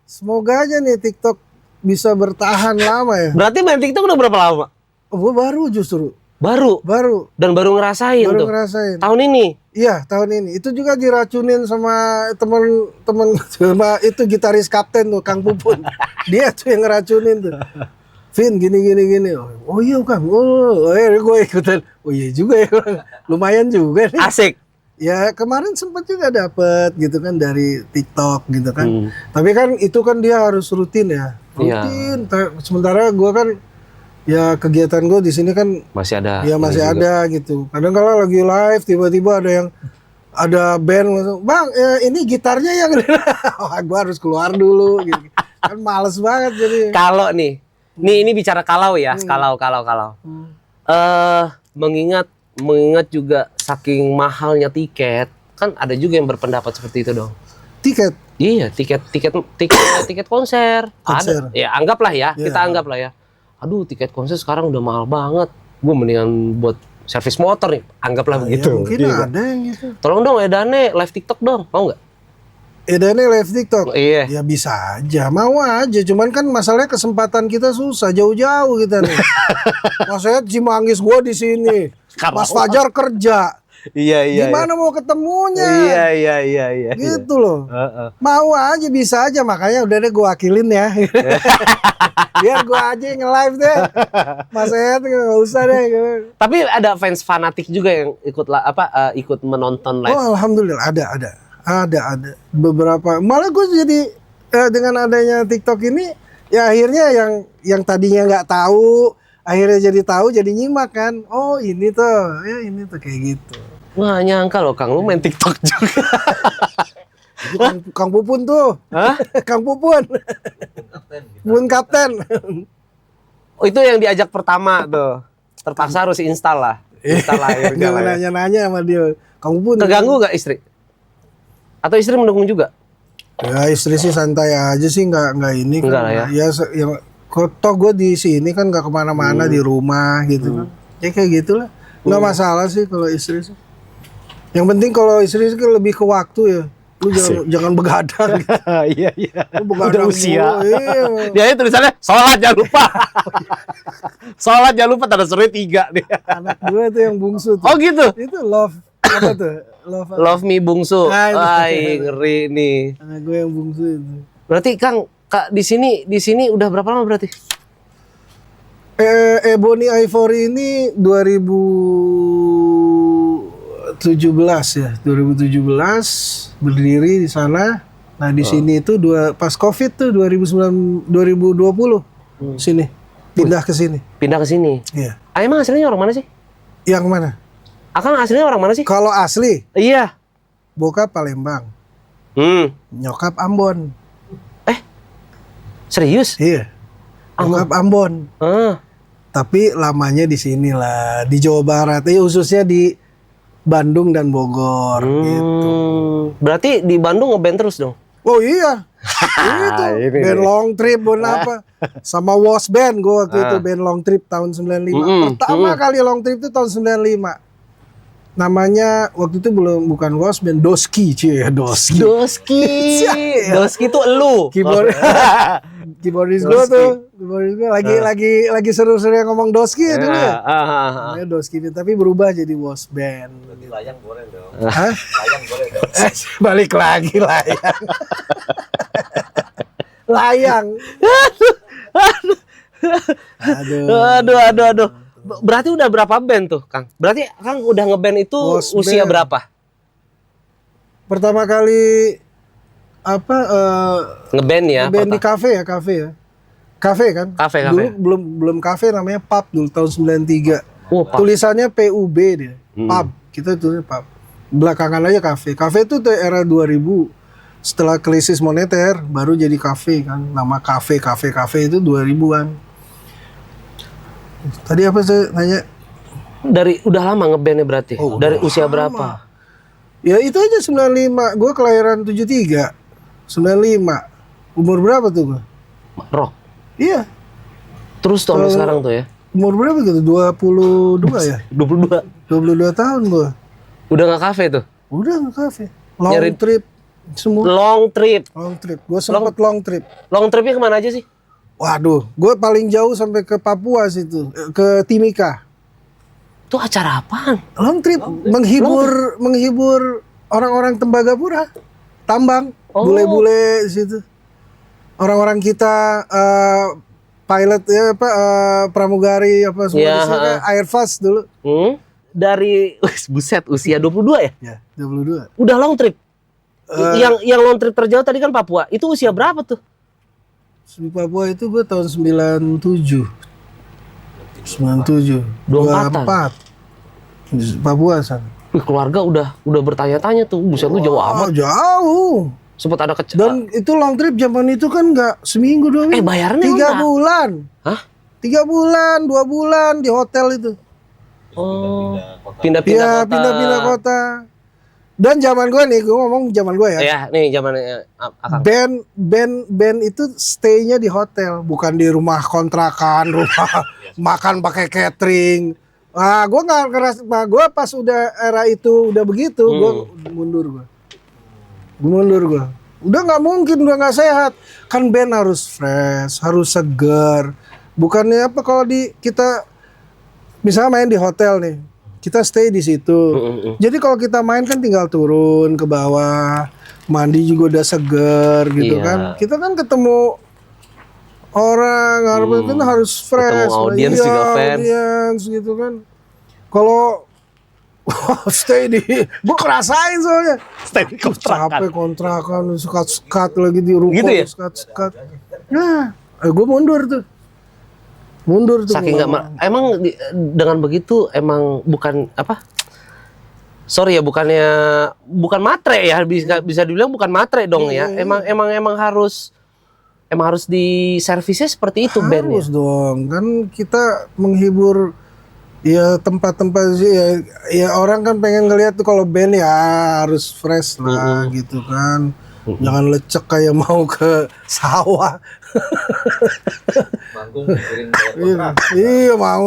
Speaker 1: Semoga aja nih TikTok bisa bertahan lama ya.
Speaker 2: Berarti main TikTok udah berapa lama?
Speaker 1: Gue baru justru.
Speaker 2: Baru dan baru ngerasain
Speaker 1: Baru
Speaker 2: tuh.
Speaker 1: ngerasain.
Speaker 2: Tahun ini.
Speaker 1: Iya, tahun ini. Itu juga diracunin sama teman-teman sama itu gitaris kapten tuh, Kang Pupun. Dia tuh yang ngeracunin tuh. Vin gini. Oh iya Kang. Oh, gue ikutan. Oh iya juga ya. Lumayan juga nih.
Speaker 2: Asik.
Speaker 1: Ya kemarin sempat juga dapet gitu kan dari TikTok gitu kan. Tapi kan itu kan dia harus rutin ya. Rutin. Sementara gue kan ya kegiatan gue di sini kan
Speaker 2: masih ada.
Speaker 1: ya masih ada gitu. Kadang kalau lagi live tiba-tiba ada band, bang ya ini gitarnya yang wah gue harus keluar dulu gitu. Kan males banget jadi.
Speaker 2: Kalau nih ini bicara kalau ya, kalau. Mengingat juga saking mahalnya tiket, kan ada juga yang berpendapat seperti itu dong.
Speaker 1: Tiket.
Speaker 2: Iya, tiket konser. Ada. Ya anggaplah ya, kita anggaplah ya. Aduh, tiket konser sekarang udah mahal banget. Gue mendingan buat servis motor nih, anggaplah begitu.
Speaker 1: Ya, mungkin ada yang gitu.
Speaker 2: Tolong dong Edane live TikTok dong, mau nggak?
Speaker 1: Edane live TikTok.
Speaker 2: Iya.
Speaker 1: Ya bisa aja, mau aja. Cuman kan masalahnya kesempatan kita susah, jauh-jauh kita nih. Mas saya Cimanggis gua di sini. Mas Fajar kerja.
Speaker 2: Iya.
Speaker 1: Gimana mau ketemunya?
Speaker 2: Iya.
Speaker 1: Gitu loh. Mau aja, bisa aja. Makanya udah deh gua wakilin ya. Biar gua aja yang nge-live deh. Mas Ed nggak usah deh.
Speaker 2: Tapi ada fans fanatik juga yang ikut menonton live.
Speaker 1: Oh alhamdulillah ada beberapa. Malah gue jadi dengan adanya TikTok ini ya akhirnya yang tadinya nggak tahu akhirnya jadi tahu, jadi nyimak kan. Oh ini tuh kayak gitu.
Speaker 2: Wah nyangka loh Kang, lu main TikTok juga.
Speaker 1: Kang Pupun tuh.
Speaker 2: Hah?
Speaker 1: Kang Pupun. Pupun kapten.
Speaker 2: Oh itu yang diajak pertama tuh. Terpaksa harus install lah. Install akhirnya
Speaker 1: Dia
Speaker 2: lah ya.
Speaker 1: nanya-nanya sama dia. Kang Pupun.
Speaker 2: Keganggu gak istri? Atau istri mendukung juga?
Speaker 1: Ya istri sih santai aja sih, nggak ini kan.
Speaker 2: Enggak lah ya.
Speaker 1: Ya toh gue di sini kan nggak kemana-mana, di rumah gitu kan. Ya kayak gitulah. Nggak masalah sih kalau istri sih. Yang penting kalau istri sih lebih ke waktu ya. Lu jangan begadang. Gitu.
Speaker 2: Iya iya.
Speaker 1: Lu begadang
Speaker 2: Udah usia.
Speaker 1: mulu, iya.
Speaker 2: Dia tulisannya sholat jangan lupa. Sholat jangan lupa tanda serunya 3 nih.
Speaker 1: Anak gue tuh yang bungsu tuh.
Speaker 2: Oh gitu.
Speaker 1: Itu love apa tuh?
Speaker 2: Love me bungsu.
Speaker 1: Ah, itu.
Speaker 2: Ay, ngeri nih.
Speaker 1: Anak gue yang bungsu itu.
Speaker 2: Berarti Kang, Kak di sini udah berapa lama berarti?
Speaker 1: Ebony Ivory ini 2017 ya, 2017 berdiri di sana. Nah di sini itu pas COVID tuh 2020 sini pindah ke sini.
Speaker 2: Pindah ke sini.
Speaker 1: Iya.
Speaker 2: Emang aslinya orang mana sih?
Speaker 1: Yang mana?
Speaker 2: Akang aslinya orang mana sih?
Speaker 1: Kalau asli
Speaker 2: Iya.
Speaker 1: bokap Palembang, nyokap Ambon.
Speaker 2: Serius?
Speaker 1: Iya. Nyokap Ambon. Tapi lamanya di sini lah, di Jawa Barat. Khususnya di Bandung dan Bogor gitu.
Speaker 2: Berarti di Bandung ngeband terus dong?
Speaker 1: Oh iya. Itu
Speaker 2: Ini
Speaker 1: band
Speaker 2: nih.
Speaker 1: Long Trip apa sama Was Band gue waktu itu band Long Trip tahun 95. Pertama kali Long Trip itu tahun 95. Namanya waktu itu bukan Was Band, Doski, cie, Doski.
Speaker 2: Doski. Doski tuh elu.
Speaker 1: Keyboard keyboardis gue tuh, keyboardis gue lagi seru-seru ngomong Doski ya dulu ya. Namanya Doski, tapi berubah jadi Was Band.
Speaker 4: Layang boleh dong.
Speaker 1: Hah?
Speaker 4: Layang boleh dong.
Speaker 1: Balik lagi layang. Layang.
Speaker 2: Aduh. Berarti udah berapa band tuh, Kang? Berarti Kang udah ngeband itu
Speaker 1: Was
Speaker 2: usia
Speaker 1: Band.
Speaker 2: berapa?
Speaker 1: Pertama kali
Speaker 2: Ngeband ya?
Speaker 1: band di kafe ya. Kafe kan?
Speaker 2: Kafe.
Speaker 1: Dulu belum kafe, namanya pub dulu tahun 93.
Speaker 2: Oh, Pak.
Speaker 1: Tulisannya PUB dia. Pub. Kita tulisnya pub. Belakangan aja kafe. Kafe itu tuh era 2000. Setelah krisis moneter baru jadi kafe kan. Nama kafe itu 2000-an. Tadi apa saya nanya?
Speaker 2: Udah lama ngebandnya berarti?
Speaker 1: Oh,
Speaker 2: dari
Speaker 1: udah
Speaker 2: usia
Speaker 1: lama.
Speaker 2: berapa?
Speaker 1: Ya itu aja 95. Gue kelahiran 73. 95. Umur berapa tuh gue?
Speaker 2: Rock.
Speaker 1: Iya.
Speaker 2: Terus tuh sampai sekarang tuh ya?
Speaker 1: Umur berapa gitu? 22 ya?
Speaker 2: 22.
Speaker 1: 22 tahun gue.
Speaker 2: Udah nggak kafe tuh?
Speaker 1: Udah nggak kafe. Long
Speaker 2: Nyari-
Speaker 1: trip semua.
Speaker 2: Long trip.
Speaker 1: Long trip. Gue sempet long trip.
Speaker 2: Long tripnya kemana aja sih?
Speaker 1: Waduh, gue paling jauh sampai ke Papua situ, ke Timika.
Speaker 2: Itu acara apaan?
Speaker 1: Long trip menghibur orang-orang Tembagapura, tambang,
Speaker 2: Oh.
Speaker 1: bule-bule di situ. Orang-orang kita pilot ya pramugari apa semua
Speaker 2: Ya,
Speaker 1: di sini kan, Airfast dulu.
Speaker 2: Dari buset usia 22 ya?
Speaker 1: Ya, 22.
Speaker 2: Udah long trip. Yang long trip terjauh tadi kan Papua. Itu usia berapa tuh?
Speaker 1: Di Papua itu gue tahun 97. 97.
Speaker 2: 24.
Speaker 1: Di Papua sana.
Speaker 2: Wih, keluarga udah bertanya-tanya tuh. Buset lu jauh amat.
Speaker 1: Jauh.
Speaker 2: Sempat ada
Speaker 1: Dan itu long trip zaman itu kan nggak seminggu 2 minggu.
Speaker 2: bayarannya
Speaker 1: 3
Speaker 2: enggak?
Speaker 1: bulan.
Speaker 2: Hah?
Speaker 1: 3 bulan, 2 bulan di hotel itu.
Speaker 2: Oh.
Speaker 1: Iya,
Speaker 2: Pindah-pindah kota.
Speaker 1: pindah-pindah kota. Dan zaman gue nih, gue ngomong zaman gue ya.
Speaker 2: Ya, nih zamannya Akang.
Speaker 1: Band itu stay-nya di hotel, bukan di rumah kontrakan, rumah makan pakai catering. Nah, gue nggak ngerasa, gue pas udah era itu udah begitu, gue mundur gue. Udah nggak mungkin, udah nggak sehat. Kan band harus fresh, harus segar. Bukannya apa kalau kita misalnya main di hotel nih, kita stay di situ. Jadi kalau kita main kan tinggal turun ke bawah, mandi juga udah seger gitu
Speaker 2: Iya.
Speaker 1: kan. Kita kan ketemu orang, kan harus fresh.
Speaker 2: Ketemu audiens
Speaker 1: Iya,
Speaker 2: juga fans.
Speaker 1: audiens gitu kan. Kalau stay di, gue ngerasain soalnya.
Speaker 2: Stay di kontrakan.
Speaker 1: Capek kontrakan, sekat lagi di ruko,
Speaker 2: Gitu ya?
Speaker 1: sekat. Nah, gue mundur tuh.
Speaker 2: Saking nggak emang dengan begitu emang bukan apa? Sorry ya, bukan matre ya, bisa dibilang bukan matre dong ya. Emang harus di servisnya seperti itu bandnya.
Speaker 1: Harus dong, kan kita menghibur Ya tempat-tempat sih ya orang kan pengen ngeliat tuh kalau band ya harus fresh lah gitu kan. Jangan lecek kayak mau ke sawah.
Speaker 4: Manggung mikirin bayar
Speaker 1: Iya,
Speaker 4: kontrakan.
Speaker 1: iya mau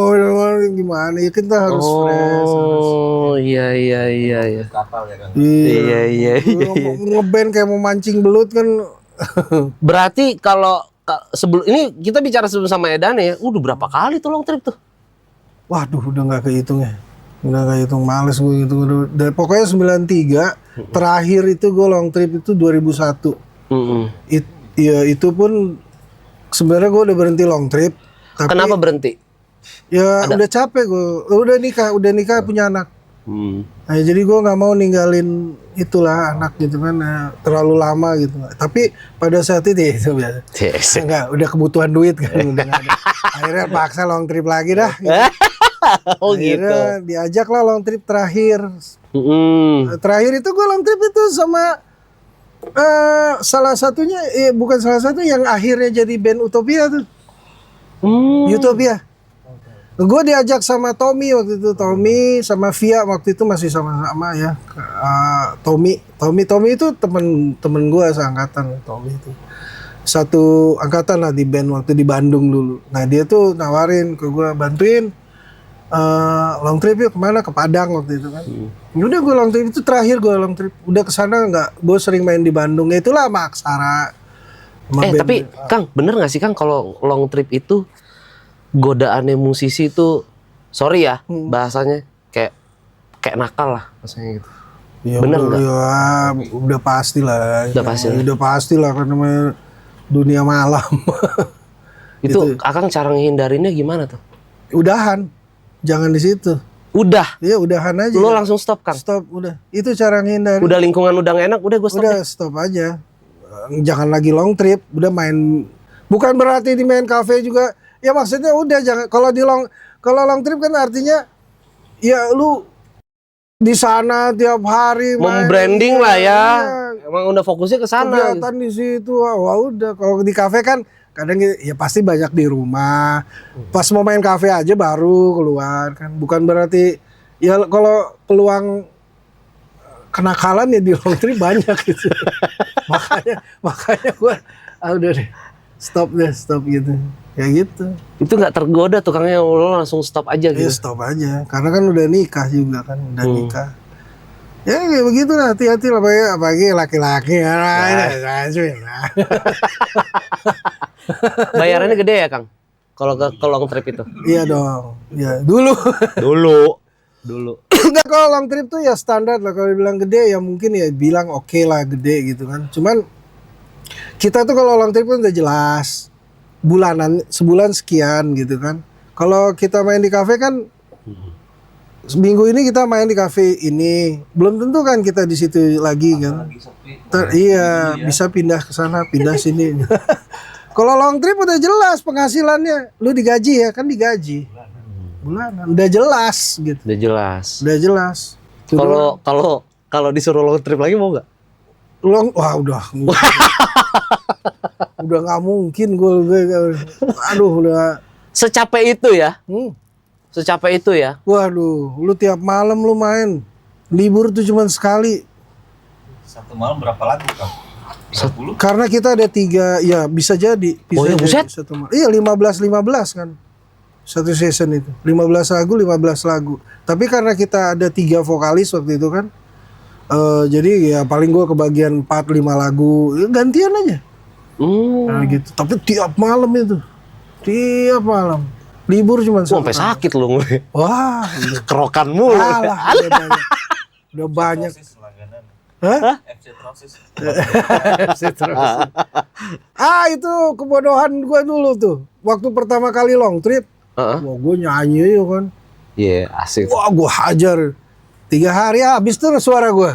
Speaker 1: gimana ya kita harus fresh.
Speaker 2: Oh, iya iya iya iya.
Speaker 4: Kapal ya kan.
Speaker 2: Iya, iya, iya, iya.
Speaker 1: Ngeband kayak mau mancing belut kan.
Speaker 2: Berarti kalau sebelum ini kita bicara sebelum sama Edane ya, udah berapa kali tuh long trip tuh?
Speaker 1: Waduh, udah nggak kehitung ya. Udah nggak hitung, males gue gitu. Pokoknya 93, terakhir itu gue long trip itu 2001. Ya itu pun sebenarnya gue udah berhenti long trip. Tapi
Speaker 2: Kenapa berhenti?
Speaker 1: ya udah capek gue. Udah nikah punya anak. Nah, jadi gue nggak mau ninggalin itulah anak gitu kan terlalu lama gitu. Tapi pada saat itu ya itu biasa.
Speaker 2: Yes.
Speaker 1: Enggak, udah kebutuhan duit kan udah nggak ada. Akhirnya paksa long trip lagi dah. Gitu.
Speaker 2: Oh gitu.
Speaker 1: Akhirnya diajak lah long trip terakhir.
Speaker 2: Mm.
Speaker 1: Terakhir itu gue long trip itu sama salah satunya, bukan salah satu yang akhirnya jadi band Utopia tuh. Utopia. Gue diajak sama Tommy waktu itu, Tommy sama Via waktu itu masih sama-sama ya. Tommy itu temen gue seangkatan, Tommy itu. Satu angkatan lah di band waktu di Bandung dulu. Nah dia tuh nawarin ke gue bantuin long trip yuk kemana, ke Padang waktu itu kan. Udah gue long trip itu terakhir gue long trip. Udah kesana nggak, gue sering main di Bandung. Ya itulah sama Aksara. Sama band.
Speaker 2: Tapi Kang, bener gak sih Kang kalau long trip itu godaannya musisi itu, sorry ya bahasanya, kayak nakal lah rasanya gitu.
Speaker 1: Ya,
Speaker 2: bener nggak?
Speaker 1: Ya, udah pasti lah.
Speaker 2: Udah pasti lah.
Speaker 1: Udah pasti lah karena namanya dunia malam.
Speaker 2: Itu Akang cara ngehindarinnya gimana tuh?
Speaker 1: Udahan, jangan di situ.
Speaker 2: Udah,
Speaker 1: Iya udahan aja.
Speaker 2: lo langsung stop Kang.
Speaker 1: Stop udah. Itu cara ngindari.
Speaker 2: Udah lingkungan udah gak enak, udah gue stop.
Speaker 1: Udah stop aja. Jangan lagi long trip. Udah main. Bukan berarti di main cafe juga. Ya maksudnya udah jangan. Kalau long trip kan artinya ya lu di sana tiap hari main.
Speaker 2: Membranding lah ya.
Speaker 1: Iya.
Speaker 2: Emang udah fokusnya ke sana.
Speaker 1: Kegiatan di situ. Wah udah. Kalau di kafe kan kadang ya pasti banyak di rumah. Pas mau main kafe aja baru keluar kan. Bukan berarti ya kalau peluang kenakalan ya di long trip banyak gitu. makanya gua udah deh. Stop gitu. Ya gitu.
Speaker 2: Itu nggak tergoda tuh Kang, yang lo langsung stop aja
Speaker 1: Ya
Speaker 2: gitu.
Speaker 1: stop aja. Karena kan udah nikah juga kan, udah nikah. Ya kayak begitu lah, hati-hati lah apalagi laki-laki ya.
Speaker 2: Bayarannya gede ya Kang? Kalau ke long trip itu?
Speaker 1: Iya dong. Ya dulu.
Speaker 2: Dulu.
Speaker 1: Enggak, kalau long trip tuh ya standar lah. Kalau dibilang gede ya mungkin ya bilang oke lah gede gitu kan. Cuman kita tuh kalau long trip kan udah jelas bulanan, sebulan sekian gitu kan. Kalau kita main di kafe kan seminggu ini kita main di kafe ini, belum tentu kan kita di situ lagi kan.
Speaker 4: Lagi sepi.
Speaker 1: Iya, bisa pindah ke sana, pindah sini. Kalau long trip udah jelas penghasilannya, lu digaji ya kan, digaji bulanan, udah jelas gitu,
Speaker 2: Udah jelas.
Speaker 1: udah jelas.
Speaker 2: Kalau disuruh long trip lagi mau nggak?
Speaker 1: Wah udah udah nggak mungkin gue aduh udah
Speaker 2: Secapek itu ya? Secapek itu ya?
Speaker 1: waduh, lu tiap malam lu main, libur tuh cuma sekali.
Speaker 4: Satu malam berapa lagu Kang? 30?
Speaker 1: Karena kita ada 3, ya bisa jadi. Bisa
Speaker 2: Oh ya,
Speaker 1: jadi
Speaker 2: buset?
Speaker 1: satu malam. Iya 15 kan. Satu season itu. 15 lagu. Tapi karena kita ada 3 vokalis waktu itu kan. Jadi ya paling gue kebagian 4-5 lagu. Ya, gantian aja. Nah, gitu. Tapi tiap malam itu. Tiap malam. Libur cuma
Speaker 2: Sampai sakit lu.
Speaker 1: Wah,
Speaker 2: Kerokan mulu.
Speaker 1: alah, udah banyak.
Speaker 4: Trosis langganan.
Speaker 1: Hah?
Speaker 4: FC Trosis.
Speaker 1: Itu kebodohan gue dulu tuh. Waktu pertama kali long trip, wah gue nyanyi ya kan.
Speaker 2: Iya, asik.
Speaker 1: Wah gue hajar. 3 hari habis tuh suara gue.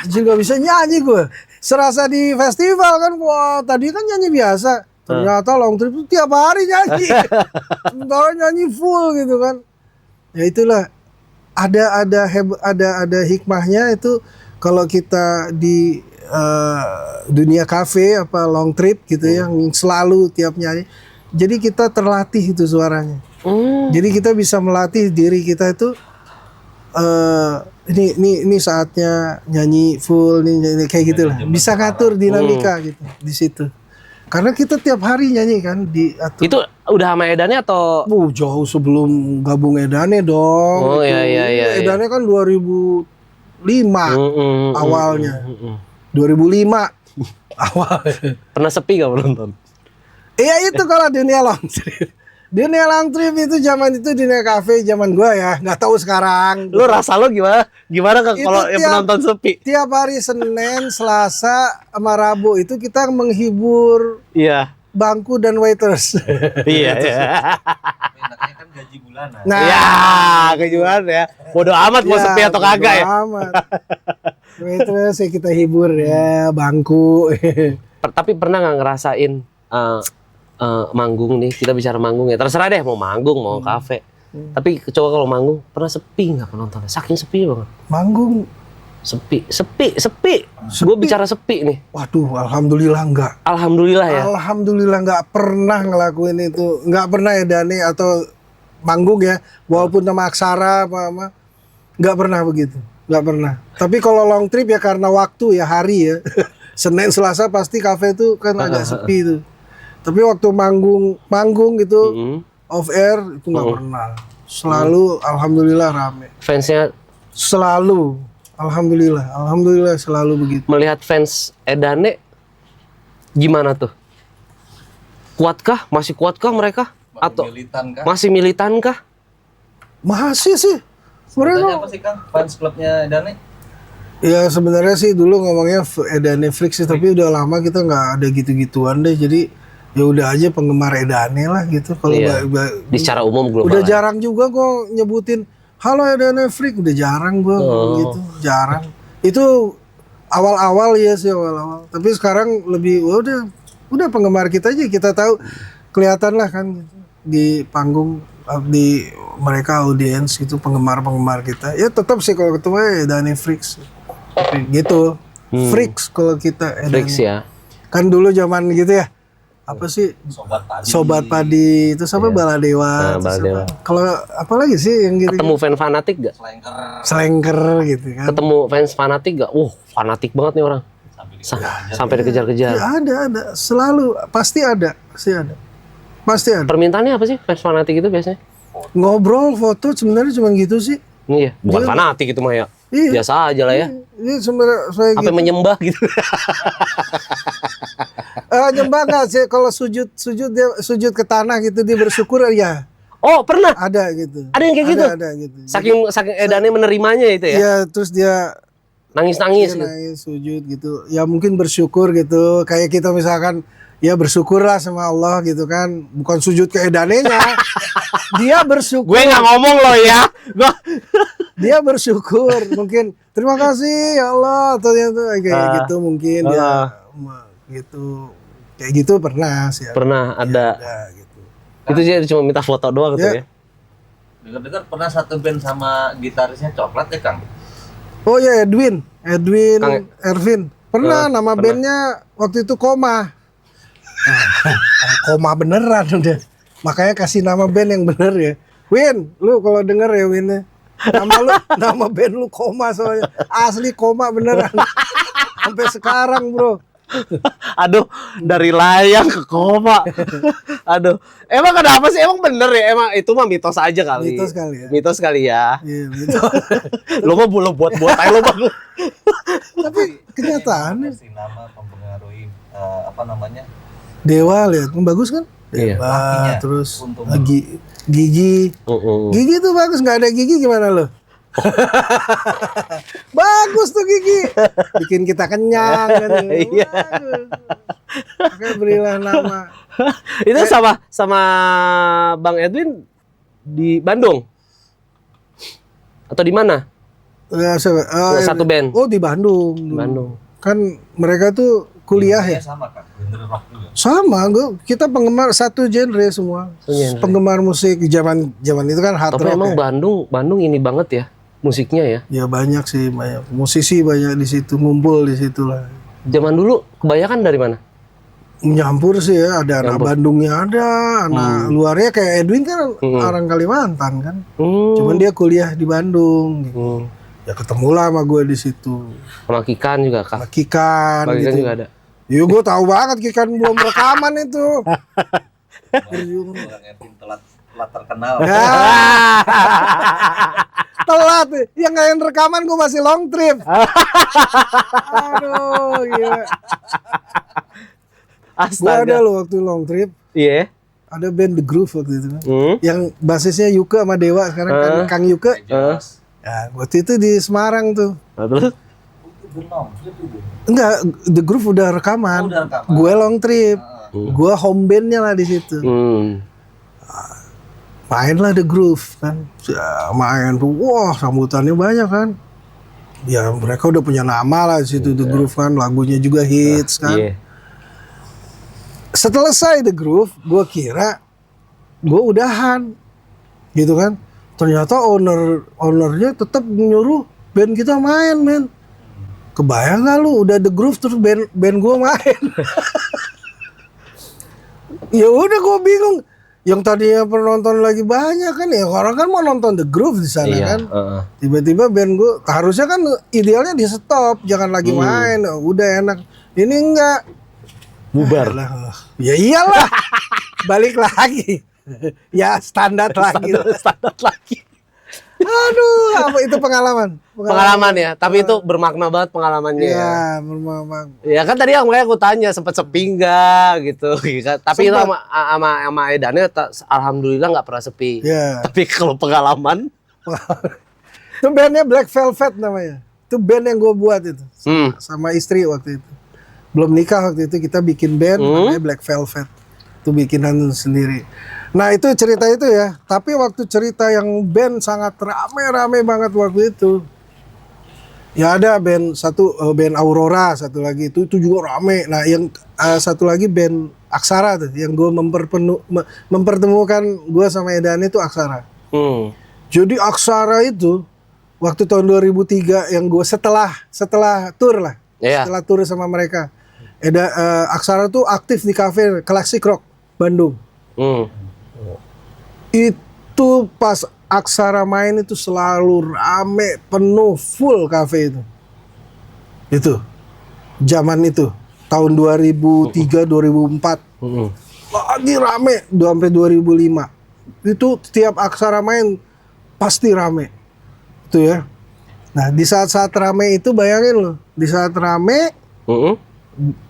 Speaker 1: Anjir gak bisa nyanyi gue. Serasa di festival kan. Wah tadi kan nyanyi biasa. Ternyata long trip tuh tiap hari nyanyi. Sementara nyanyi full gitu kan. Ya itulah. Ada hikmahnya itu. Kalau kita di dunia kafe apa long trip gitu yang selalu tiap nyanyi, jadi kita terlatih itu suaranya. Jadi kita bisa melatih diri kita itu ini saatnya nyanyi full nih kayak gitulah. Bisa ngatur dinamika gitu di situ. Karena kita tiap hari nyanyi kan diatur.
Speaker 2: Itu udah sama Edannya atau
Speaker 1: Jauh sebelum gabung Edane dong.
Speaker 2: Oh,
Speaker 1: gitu.
Speaker 2: iya.
Speaker 1: Edane kan 2005 awalnya. 2005 awalnya.
Speaker 2: pernah sepi gak menonton?
Speaker 1: Iya itu kalau dunia long trip. Dunia long trip itu zaman itu dunia kafe zaman gua ya, nggak tahu sekarang.
Speaker 2: Lu rasa lo gimana? Gimana kan
Speaker 1: Itu
Speaker 2: kalau yang penonton sepi?
Speaker 1: Tiap hari Senin, Selasa, sama Rabu itu kita menghibur
Speaker 2: Iya.
Speaker 1: bangku dan waiters.
Speaker 2: Iya.
Speaker 4: Enaknya kan gaji bulanan.
Speaker 1: Nah,
Speaker 2: Ya, kejuan ya. Bodoh amat mau
Speaker 1: ya,
Speaker 2: sepi atau kagak ya.
Speaker 1: bodo amat. Waiters ya kita hibur ya, bangku.
Speaker 2: Tapi pernah nggak ngerasain manggung nih, kita bicara manggung ya, terserah deh mau manggung mau kafe. Tapi coba kalau manggung pernah sepi nggak penontonnya? Saking sepi banget.
Speaker 1: Manggung,
Speaker 2: Sepi. Gue bicara sepi nih.
Speaker 1: waduh, alhamdulillah enggak.
Speaker 2: Alhamdulillah ya.
Speaker 1: Alhamdulillah nggak pernah ngelakuin itu, nggak pernah ya Dani atau manggung ya, walaupun nama aksara apa, nggak pernah begitu, nggak pernah. Tapi kalau long trip ya karena waktu ya hari ya, Senin Selasa pasti kafe itu kan agak sepi itu. Tapi waktu manggung gitu off air itu nggak pernah, selalu alhamdulillah rame,
Speaker 2: Fansnya
Speaker 1: selalu alhamdulillah selalu begitu.
Speaker 2: melihat fans Edane gimana tuh? Kuatkah? Masih kuatkah mereka? Atau
Speaker 4: Militan kah?
Speaker 2: masih militan kah?
Speaker 1: Masih sih
Speaker 4: Sebenarnya
Speaker 1: mereka.
Speaker 4: apa sih Kang? Fans klubnya Dane?
Speaker 1: Ya sebenarnya sih dulu ngomongnya Edane Freaks sih, tapi udah lama kita nggak ada gitu-gituan deh. Jadi ya udah aja penggemar Edane lah gitu. Kalau
Speaker 2: Iya. Di secara umum global.
Speaker 1: udah
Speaker 2: ya.
Speaker 1: jarang juga kok nyebutin halo Edane Freak, udah jarang gua gitu, jarang. Itu awal-awal ya sih awal-awal. Tapi sekarang lebih udah penggemar kita aja, kita tahu kelihatan lah kan gitu. Di panggung di mereka audiens itu penggemar-penggemar kita. Ya tetap sih kalau ketemu Edane Freaks. Gitu. Freaks kalau kita Edane.
Speaker 2: Freaks ya.
Speaker 1: Kan dulu zaman gitu ya. Apa sih?
Speaker 4: Sobat Padi.
Speaker 1: Padi itu sampai Baladewa.
Speaker 2: Nah, Baladewa.
Speaker 1: Kalau apa lagi sih yang gitu?
Speaker 2: Ketemu fan fanatik gak?
Speaker 4: Slangker
Speaker 1: Selengker gitu kan.
Speaker 2: Ketemu fans fanatik gak? Fanatik banget nih orang. Sampai dikejar-kejar.
Speaker 1: Ya, ada. Selalu pasti ada. Pasti ada.
Speaker 2: Permintaannya apa sih fans fanatik itu biasanya?
Speaker 1: Ngobrol, foto sebenarnya cuma gitu sih.
Speaker 2: Iya, bukan
Speaker 1: Dia-
Speaker 2: fanatik itu mah ya.
Speaker 1: Iya.
Speaker 2: Biasa aja lah ya.
Speaker 1: Ini sebenarnya saya
Speaker 2: Sampai
Speaker 1: gitu.
Speaker 2: menyembah gitu.
Speaker 1: Nyembah nggak sih kalau sujud ke tanah gitu dia bersyukur ya
Speaker 2: Oh, pernah.
Speaker 1: ada gitu.
Speaker 2: Ada yang kayak gitu?
Speaker 1: Ada gitu.
Speaker 2: Saking Edane menerimanya itu ya.
Speaker 1: Iya, terus dia
Speaker 2: Nangis-nangis gitu.
Speaker 1: nangis sujud gitu. Ya mungkin bersyukur gitu. Kayak kita misalkan ya bersyukurlah sama Allah gitu kan. Bukan sujud ke edanenya. Dia bersyukur.
Speaker 2: Gue nggak ngomong loh ya.
Speaker 1: Dia bersyukur. Mungkin terima kasih ya Allah atau itu kayak gitu mungkin dia gitu. Kayak gitu pernah sih.
Speaker 2: Pernah ada.
Speaker 1: Ada gitu.
Speaker 2: Itu dia cuma minta foto doang gitu
Speaker 1: Ya.
Speaker 2: ya.
Speaker 4: Dengar-dengar pernah satu band sama gitarisnya Coklat ya Kang?
Speaker 1: Oh ya Edwin
Speaker 2: Kang-
Speaker 1: Ervin. Pernah nama
Speaker 2: pernah.
Speaker 1: bandnya waktu itu Koma. Koma beneran udah. Makanya kasih nama band yang bener ya. Win, lu kalau denger ya Win. Nama band lu Koma soalnya. Asli Koma beneran. Sampai sekarang, Bro.
Speaker 2: Aduh, dari layang ke koma. Aduh, emang kenapa sih? Emang bener ya? Emang itu mah mitos aja kali.
Speaker 1: Mitos kali ya.
Speaker 2: Mitos kali ya.
Speaker 1: Iya, gitu.
Speaker 2: Lo mah boleh buat-buat aja lo bang.
Speaker 1: Tapi kenyataannya
Speaker 4: Si nama mempengaruhi apa namanya?
Speaker 1: Dewa lihat, bagus kan?
Speaker 2: Iya.
Speaker 1: Dewa,
Speaker 4: Kakinya,
Speaker 1: terus
Speaker 4: untung.
Speaker 1: gigi. Gigi tuh bagus, nggak ada gigi gimana lo? Bagus tuh gigi, bikin kita kenyang kan.
Speaker 2: Iya.
Speaker 1: Bagus. Makanya berilah nama.
Speaker 2: Itu sama Bang Edwin di Bandung atau di mana?
Speaker 1: Ya,
Speaker 2: Satu band.
Speaker 1: Oh di Bandung.
Speaker 2: Di Bandung.
Speaker 1: Kan mereka tuh kuliah ya.
Speaker 4: Sama Kang, genre rock juga.
Speaker 1: Sama, kita penggemar satu genre semua.
Speaker 2: Satu genre.
Speaker 1: Penggemar musik zaman itu kan hard
Speaker 2: Tapi
Speaker 1: rock
Speaker 2: emang
Speaker 1: ya.
Speaker 2: Bandung ini banget ya musiknya ya.
Speaker 1: Ya banyak sih, banyak musisi banyak di situ, ngumpul di situ lah.
Speaker 2: Zaman dulu kebanyakan dari mana?
Speaker 1: Nyampur sih ya, ada anak
Speaker 2: Nyampur.
Speaker 1: Bandungnya ada, anak luarnya kayak Edwin kan orang Kalimantan kan. Cuman dia kuliah di Bandung. Gitu. Ya ketemulah sama gue di situ.
Speaker 2: Sama Kikan juga kak.
Speaker 1: Sama Kikan
Speaker 2: Sama Kikan
Speaker 1: gitu.
Speaker 2: juga ada.
Speaker 1: Iya gue tahu banget Kikan belum rekaman itu.
Speaker 4: Orang Edwin telat terkenal.
Speaker 1: Ya, telat. Yang ngain rekaman gue masih long trip. Aduh, gila. Gue ada
Speaker 2: Astaga.
Speaker 1: loh waktu long trip.
Speaker 2: Iya.
Speaker 1: Ada band The Groove waktu itu kan.
Speaker 2: Hmm.
Speaker 1: Yang basisnya Yuke sama Dewa sekarang kan Kang Yuke.
Speaker 4: Jelas.
Speaker 1: Ya, waktu itu di Semarang tuh.
Speaker 2: Nah, terus?
Speaker 4: Genong, itu.
Speaker 1: Enggak, The Groove udah rekaman.
Speaker 4: Oh, udah rekaman.
Speaker 1: Gue long trip. Gue home bandnya lah di situ. Mainlah The Groove kan. Ya, main tuh, wah sambutannya banyak kan. Ya mereka udah punya nama lah di situ The Groove kan. Lagunya juga hits kan.
Speaker 2: Iya.
Speaker 1: Setelah selesai The Groove, gue kira gue udahan, gitu kan. Ternyata ownernya tetap nyuruh band kita main, men. Kebayang gak lu udah The Groove terus band gue main? Ya udah gue bingung. Yang tadinya penonton lagi banyak kan, ya orang kan mau nonton The Groove di sana
Speaker 2: Iya.
Speaker 1: kan. Tiba-tiba band gue harusnya kan idealnya di stop, jangan lagi main. Udah enak. Ini enggak.
Speaker 2: Bubar.
Speaker 1: Ya iyalah. Balik lagi. Ya standar lagi.
Speaker 2: Standar lagi.
Speaker 1: Aduh, apa itu pengalaman?
Speaker 2: Pengalaman ya, tapi itu bermakna banget pengalamannya.
Speaker 1: Ya, memang.
Speaker 2: Ya kan tadi makanya aku tanya sempat sepi nggak gitu. Tapi itu sama Edannya alhamdulillah nggak pernah sepi.
Speaker 1: Ya.
Speaker 2: Tapi kalau pengalaman,
Speaker 1: Itu bandnya Black Velvet namanya. Itu band yang gue buat itu. Sama istri waktu itu. Belum nikah waktu itu kita bikin band namanya Black Velvet. Itu bikinan sendiri. Nah itu cerita itu ya. Tapi waktu cerita yang band sangat rame banget waktu itu. Ya ada band band Aurora satu lagi itu juga rame. Nah yang satu lagi band Aksara tuh yang gue mempertemukan gue sama Edan itu Aksara. Jadi Aksara itu waktu tahun 2003 yang gue setelah tur lah.
Speaker 2: Iya.
Speaker 1: Setelah tur sama mereka. Aksara tuh aktif di kafe Classic Rock Bandung. Itu pas Aksara main itu selalu rame, penuh, full kafe itu. Itu zaman itu tahun 2003 2004. Lagi rame sampai 2005. Itu setiap Aksara main pasti rame. Itu ya. Nah, di saat-saat rame itu bayangin loh, di saat rame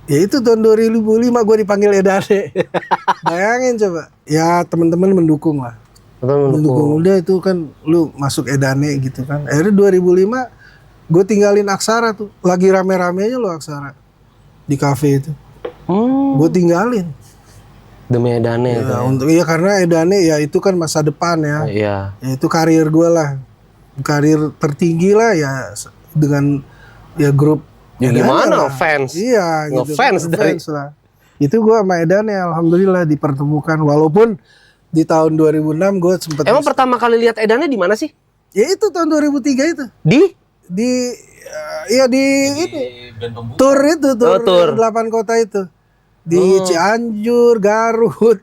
Speaker 1: ya itu tahun 2005 gue dipanggil Edane. Bayangin coba. Ya teman-teman mendukung lah. Mendukung udah itu kan lu masuk Edane gitu kan. Akhirnya 2005 gue tinggalin Aksara tuh. Lagi rame-ramenya lo Aksara di kafe itu. Gue tinggalin.
Speaker 2: Demi Edannya
Speaker 1: Ya,
Speaker 2: itu.
Speaker 1: iya karena Edane ya itu kan masa depan ya.
Speaker 2: Iya.
Speaker 1: Ya, itu karir gue lah. Karir tertinggi lah ya dengan ya grup.
Speaker 2: Ya
Speaker 1: Edane
Speaker 2: gimana
Speaker 1: lah.
Speaker 2: fans?
Speaker 1: Iya gitu.
Speaker 2: Ngefans dari-
Speaker 1: lah. Itu gue sama Edane alhamdulillah dipertemukan walaupun di tahun 2006 gue sempet
Speaker 2: Emang pertama kali lihat Edannya di mana sih?
Speaker 1: ya itu tahun 2003 itu
Speaker 2: Di
Speaker 1: ya di ini
Speaker 4: Di band pembuka.
Speaker 1: tur itu
Speaker 2: Oh, tur.
Speaker 1: 8 kota itu di Cianjur, Garut.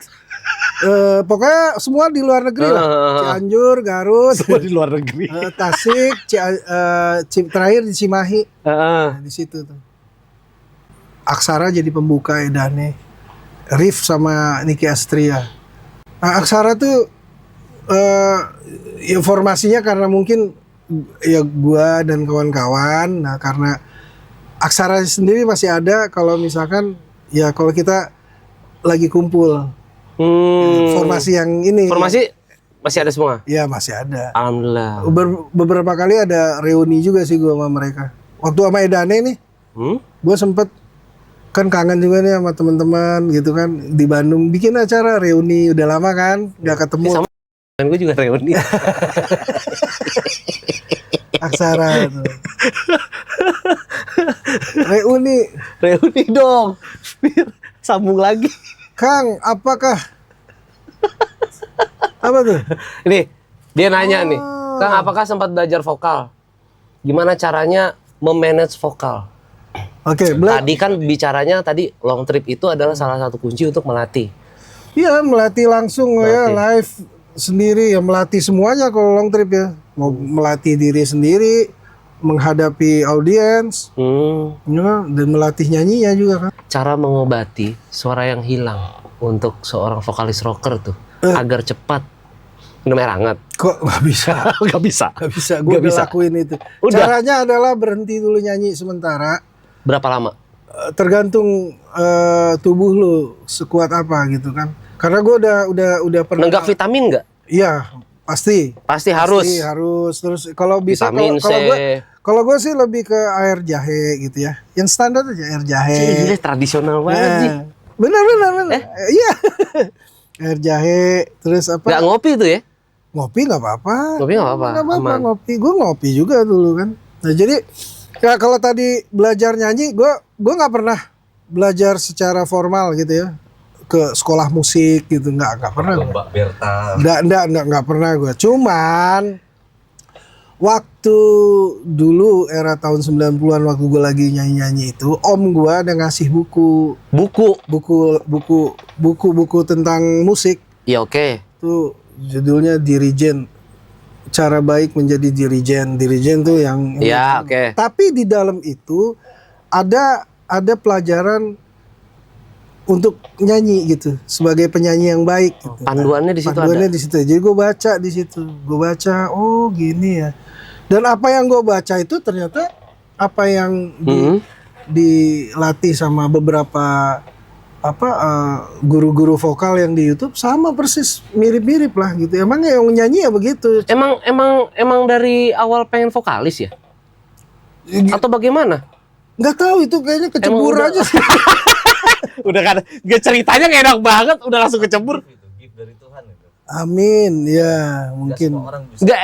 Speaker 1: Pokoknya semua di luar negeri lah. Cianjur, Garut,
Speaker 2: di luar negeri.
Speaker 1: Tasik, terakhir di Cimahi. Nah, di situ tuh. Aksara jadi pembuka Edane. Rif sama Niki Astria. Nah, Aksara tuh informasinya karena mungkin ya gua dan kawan-kawan. Nah, karena Aksara sendiri masih ada kalau misalkan ya kalau kita lagi kumpul. Formasi yang ini.
Speaker 2: Formasi masih ada semua.
Speaker 1: Ya masih ada.
Speaker 2: Alhamdulillah.
Speaker 1: Beberapa kali ada reuni juga sih gua sama mereka. Waktu sama Edane nih, gua sempet kan kangen juga nih sama teman-teman gitu kan di Bandung bikin acara reuni udah lama kan nggak ketemu.
Speaker 2: Sama dan gue juga reuni.
Speaker 1: Aksara tuh. Reuni
Speaker 2: dong. Biar sambung lagi.
Speaker 1: Kang, apakah apa tuh?
Speaker 2: Ini dia nanya nih, Kang apakah sempat belajar vokal? Gimana caranya memanage vokal?
Speaker 1: Oke,
Speaker 2: Tadi kan bicaranya tadi long trip itu adalah salah satu kunci untuk melatih.
Speaker 1: iya melatih langsung ya
Speaker 2: Melatih.
Speaker 1: live sendiri ya, melatih semuanya kalau long trip ya. Mau melatih diri sendiri, menghadapi audiens, ya, dan melatih nyanyinya juga kan.
Speaker 2: Cara mengobati suara yang hilang untuk seorang vokalis rocker tuh agar cepat minum air hangat.
Speaker 1: Kok nggak bisa?
Speaker 2: Gak bisa.
Speaker 1: Nggak bisa, gue
Speaker 2: Nggak
Speaker 1: udah
Speaker 2: bisa.
Speaker 1: lakuin itu.
Speaker 2: Udah.
Speaker 1: Caranya adalah berhenti dulu nyanyi sementara.
Speaker 2: Berapa lama?
Speaker 1: Tergantung tubuh lu sekuat apa gitu kan. Karena gue udah pernah.
Speaker 2: Nenggak vitamin nggak?
Speaker 1: Iya, pasti.
Speaker 2: Pasti harus.
Speaker 1: Pasti harus. Terus kalau bisa
Speaker 2: Vitamin C.
Speaker 1: kalau gue sih lebih ke air jahe gitu ya. Yang standar aja air jahe.
Speaker 2: Gila, tradisional banget sih.
Speaker 1: Nah, benar. Iya. Air jahe, terus apa?
Speaker 2: Nggak ngopi tuh ya?
Speaker 1: Ngopi nggak apa-apa.
Speaker 2: Ngopi nggak apa-apa,
Speaker 1: Nggak apa-apa
Speaker 2: aman.
Speaker 1: ngopi. Gue ngopi juga dulu kan. Nah jadi ya kalau tadi belajar nyanyi, gue nggak pernah belajar secara formal gitu ya ke sekolah musik gitu, nggak pernah.
Speaker 4: Mbak Berta.
Speaker 1: Nggak pernah gue. Cuman waktu dulu era tahun 90-an waktu gue lagi nyanyi-nyanyi itu, om gue ada ngasih buku tentang musik.
Speaker 2: Ya oke.
Speaker 1: Tuh judulnya Dirijen. Cara baik menjadi dirijen. Dirijen tuh yang
Speaker 2: Ya oke.
Speaker 1: Tapi di dalam itu ada pelajaran untuk nyanyi gitu, sebagai penyanyi yang baik gitu.
Speaker 2: Panduannya di situ
Speaker 1: Panduannya
Speaker 2: ada.
Speaker 1: di situ. Jadi gue baca di situ. Gue baca, oh gini ya. Dan apa yang gue baca itu ternyata apa yang dilatih sama beberapa guru-guru vokal yang di YouTube sama persis, mirip-mirip lah gitu. Emang yang nyanyi ya begitu.
Speaker 2: Emang dari awal pengen vokalis ya? Atau bagaimana?
Speaker 1: Nggak tahu itu kayaknya kecebur
Speaker 2: Emang udah-
Speaker 1: aja sih.
Speaker 2: Udah kan ceritanya nggak enak banget, udah langsung kecebur.
Speaker 4: Itu gift dari Tuhan itu.
Speaker 1: Amin, ya
Speaker 4: Nggak
Speaker 1: mungkin.
Speaker 4: semua orang bisa.
Speaker 2: Nggak,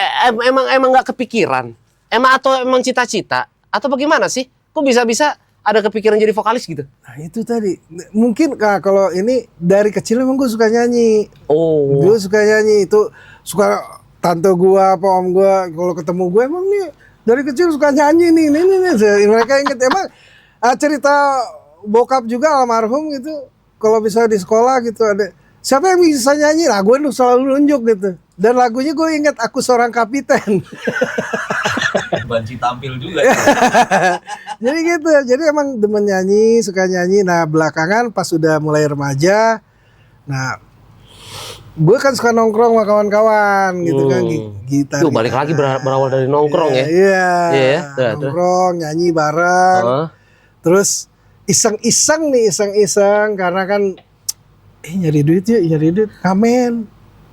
Speaker 2: emang nggak kepikiran. Emang cita-cita atau bagaimana sih? Kok bisa-bisa ada kepikiran jadi vokalis gitu?
Speaker 1: Nah itu tadi mungkin kalau ini dari kecil emang gue suka nyanyi.
Speaker 2: Oh.
Speaker 1: Gue suka nyanyi itu, suka tante gua apa om gua kalau ketemu gue emang nih dari kecil suka nyanyi nih. Mereka inget emang cerita bokap juga almarhum gitu. Kalau bisa di sekolah gitu ada siapa yang bisa nyanyi, nah gue selalu nunjuk gitu. Dan lagunya gue inget Aku Seorang Kapiten.
Speaker 4: Banci tampil juga.
Speaker 1: Jadi gitu, jadi emang demen nyanyi, suka nyanyi. Nah belakangan pas sudah mulai remaja, nah gue kan suka nongkrong sama kawan-kawan gitu kan, gitar.
Speaker 2: Tuh balik lagi berawal dari nongkrong ya.
Speaker 1: Iya,
Speaker 2: Iya, terus.
Speaker 1: nongkrong, nyanyi bareng.
Speaker 2: Heeh.
Speaker 1: Terus iseng karena kan nyari duit, ngamen.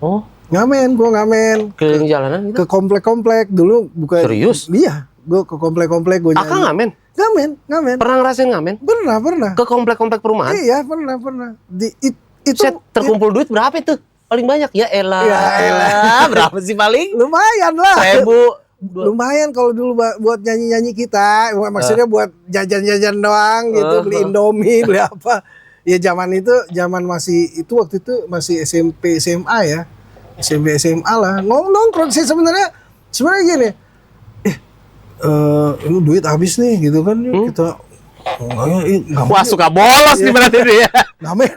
Speaker 2: Oh,
Speaker 1: Ngamen, gue ngamen
Speaker 2: keliling jalanan gitu.
Speaker 1: ke komplek-komplek dulu bukan.
Speaker 2: Serius?
Speaker 1: Iya, gue ke komplek-komplek gue
Speaker 2: Akang
Speaker 1: nyanyi.
Speaker 2: ngamen?
Speaker 1: Ngamen.
Speaker 2: Pernah ngerasain ngamen?
Speaker 1: Pernah.
Speaker 2: Ke komplek-komplek perumahan?
Speaker 1: Iya, pernah. Itu
Speaker 2: Set, terkumpul duit berapa itu? Paling banyak ya elah.
Speaker 1: Ya elah.
Speaker 2: Berapa sih paling?
Speaker 1: lumayan lah.
Speaker 2: 1000.
Speaker 1: Lumayan kalau dulu buat nyanyi-nyanyi kita. Maksudnya buat jajan-jajan doang gitu, beli Indomie, beli apa. Ya zaman masih itu waktu itu masih SMP SMA ya. SMP SMA lah. Nongkrong sih sebenarnya gini. Ini duit habis nih gitu kan. Kita nggak
Speaker 2: Wah, suka bolos nih berarti dia.
Speaker 1: ngamen.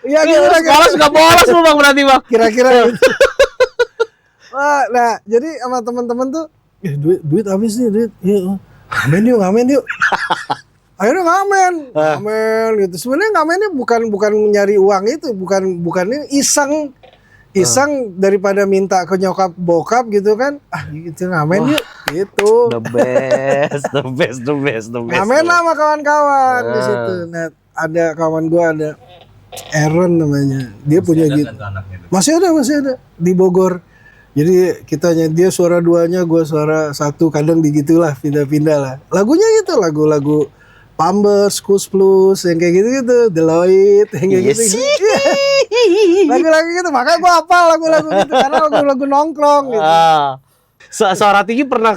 Speaker 1: Ya
Speaker 2: Sekolah suka bolos lu Bang berarti Bang.
Speaker 1: kira-kira gitu. Nah, jadi sama teman-teman tuh, duit habis nih, duit. Ngamen yuk. Akhirnya ngamen gitu. Sebenarnya ngamennya bukan nyari uang itu, bukan ini iseng daripada minta ke nyokap bokap gitu kan. Gitu ngamen yuk gitu.
Speaker 2: The best.
Speaker 1: Ngamen lah sama kawan-kawan di situ. Nah, ada kawan gua ada Aaron namanya. Dia punya gitu.
Speaker 4: Kan anaknya tuh.
Speaker 1: Masih ada di Bogor. Jadi dia suara duanya, gue suara satu, kadang digitulah pindah-pindah lah. Lagunya gitu, lagu-lagu Pampers, Kus Plus, yang kayak gitu-gitu, Deloitte, yang kayak gitu. Lagu-lagu gitu, makanya gue hafal lagu-lagu gitu karena lagu-lagu nongkrong gitu.
Speaker 2: Suara tinggi pernah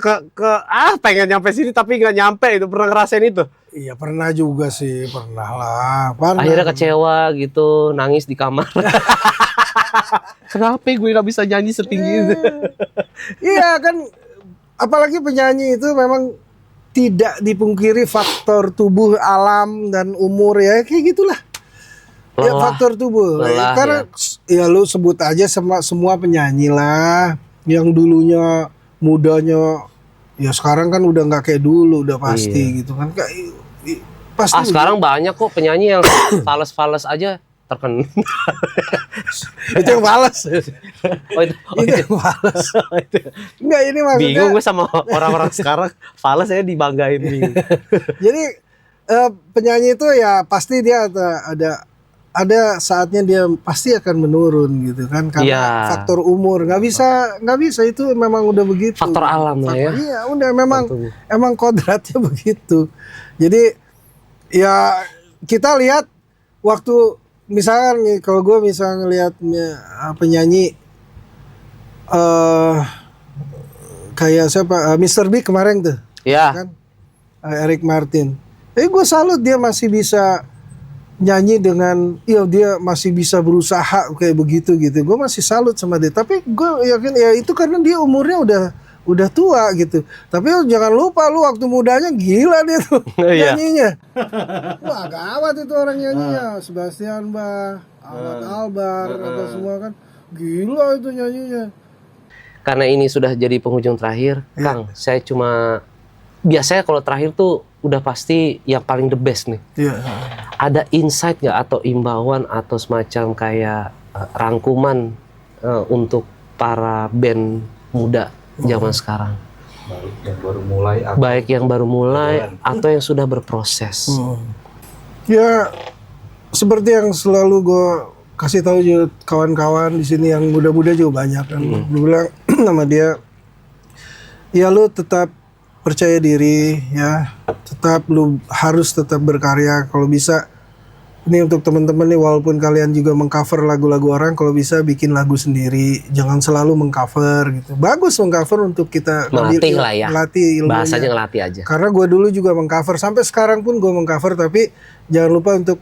Speaker 2: pengen nyampe sini tapi nggak nyampe itu, pernah ngerasain itu?
Speaker 1: Iya pernah juga sih, pernah lah. Pernah.
Speaker 2: Akhirnya kecewa gitu, nangis di kamar. Kenapa gue nggak bisa nyanyi setinggi itu?
Speaker 1: Iya kan, apalagi penyanyi itu memang tidak dipungkiri faktor tubuh, alam dan umur ya kayak gitulah. Ya
Speaker 2: Lelah.
Speaker 1: faktor tubuh.
Speaker 2: Lelah,
Speaker 1: Karena ya lu sebut aja semua penyanyi lah yang dulunya mudanya ya sekarang kan udah nggak kayak dulu udah pasti gitu kan. Pasti
Speaker 2: Sekarang banyak kok penyanyi yang fales-fales aja terkenal.
Speaker 1: itu yang males.
Speaker 2: Oh itu
Speaker 1: Itu yang males. Enggak ini maksudnya.
Speaker 2: bingung gue sama orang-orang sekarang fales saya dibanggain bingung.
Speaker 1: Jadi penyanyi itu ya pasti dia ada saatnya dia pasti akan menurun gitu kan karena
Speaker 2: Iya.
Speaker 1: faktor umur nggak bisa itu memang udah begitu.
Speaker 2: Faktor alam lah ya.
Speaker 1: Iya udah memang
Speaker 2: Faktor.
Speaker 1: emang kodratnya begitu. Jadi ya kita lihat waktu misalkan nih kalau gue misalnya ngelihat penyanyi kayak siapa Mr. Big kemarin tuh
Speaker 2: Ya.
Speaker 1: kan Eric Martin. Gue salut dia masih bisa nyanyi dengan dia masih bisa berusaha kayak begitu gitu. Gue masih salut sama dia. Tapi gue yakin ya itu karena dia umurnya udah tua gitu. Tapi jangan lupa lu waktu mudanya gila dia tuh
Speaker 2: Iya.
Speaker 1: nyanyinya. Wah gawat itu orang nyanyinya. Sebastian Bach, Ahmad Albar, apa semua kan gila itu nyanyinya.
Speaker 2: Karena ini sudah jadi penghujung terakhir, Kang, saya cuma biasanya kalau terakhir tuh udah pasti yang paling the best nih.
Speaker 1: Iya.
Speaker 2: Ada insight nggak atau imbauan atau semacam kayak rangkuman untuk para band muda zaman sekarang?
Speaker 4: Baik yang baru mulai atau
Speaker 2: Baik yang baru mulai atau yang sudah berproses.
Speaker 1: Ya seperti yang selalu gue kasih tahu juga kawan-kawan di sini yang muda-muda juga banyak kan. Gue bilang sama dia, ya lu tetap percaya diri ya, lu harus tetap berkarya kalau bisa. Ini untuk teman-teman nih, walaupun kalian juga mengcover lagu-lagu orang, kalau bisa bikin lagu sendiri, jangan selalu mengcover gitu. Bagus mengcover untuk kita
Speaker 2: Melatih lah ya.
Speaker 1: melatih ilmunya.
Speaker 2: Bahasanya ngelatih aja.
Speaker 1: Karena gue dulu juga mengcover, sampai sekarang pun gue mengcover, tapi jangan lupa untuk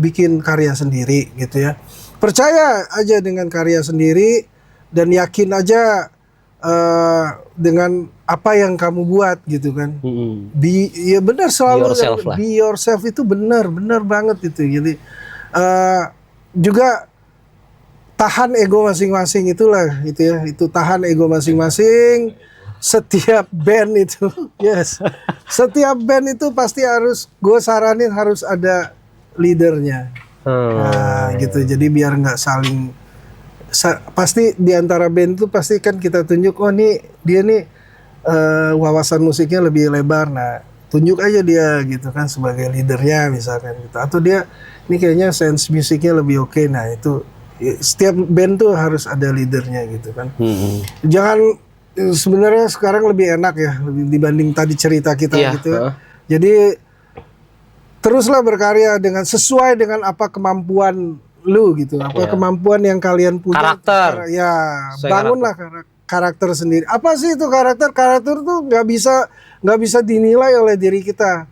Speaker 1: bikin karya sendiri gitu ya. Percaya aja dengan karya sendiri dan yakin aja dengan apa yang kamu buat gitu kan. Ya benar selalu
Speaker 2: Be yourself lah.
Speaker 1: be yourself itu benar banget itu. Jadi juga tahan ego masing-masing itulah itu ya. Itu tahan ego masing-masing. Setiap band itu, setiap band itu pasti harus, gue saranin harus ada leadernya. Nah, gitu. Jadi biar nggak saling pasti di antara band itu pasti kan kita tunjuk, oh nih dia nih wawasan musiknya lebih lebar, nah tunjuk aja dia gitu kan sebagai leadernya misalkan gitu, atau dia ini kayaknya sense musiknya lebih oke. Nah itu setiap band tuh harus ada leadernya gitu kan. Jangan, sebenarnya sekarang lebih enak ya dibanding tadi cerita kita gitu. Jadi teruslah berkarya dengan sesuai dengan apa kemampuan lu gitu, apa kemampuan yang kalian punya.
Speaker 2: Karakter.
Speaker 1: Ya, bangunlah karakter sendiri. Apa sih itu karakter? Karakter tuh nggak bisa dinilai oleh diri kita.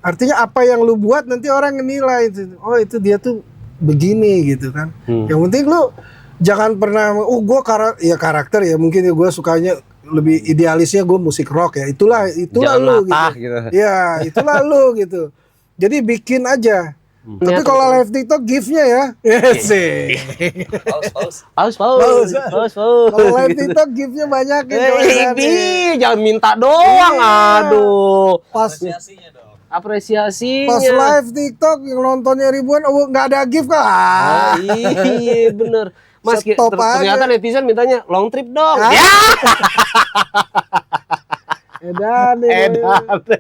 Speaker 1: Artinya apa yang lu buat nanti orang nilai itu. Oh itu dia tuh begini gitu kan. Yang penting lu jangan pernah, gue karakter ya mungkin ya gue sukanya lebih idealisnya gue musik rock ya. Itulah
Speaker 2: Jangan
Speaker 1: lu
Speaker 2: latah,
Speaker 1: gitu.
Speaker 2: gitu.
Speaker 1: Ya itulah lu gitu. Jadi bikin aja. Tapi kalau live TikTok gift-nya ya. Sih.
Speaker 2: Paus.
Speaker 1: Kalau live TikTok gift-nya banyakin.
Speaker 2: Jangan minta doang, aduh.
Speaker 1: Pas
Speaker 2: Apresiasinya.
Speaker 1: pas live TikTok yang nontonnya ribuan, nggak ada gift kah?
Speaker 2: Oh, iya bener. Mas,
Speaker 1: Stop
Speaker 2: ternyata
Speaker 1: aja.
Speaker 2: netizen mintanya long trip dong.
Speaker 1: Ah.
Speaker 2: Ya.
Speaker 1: Edan.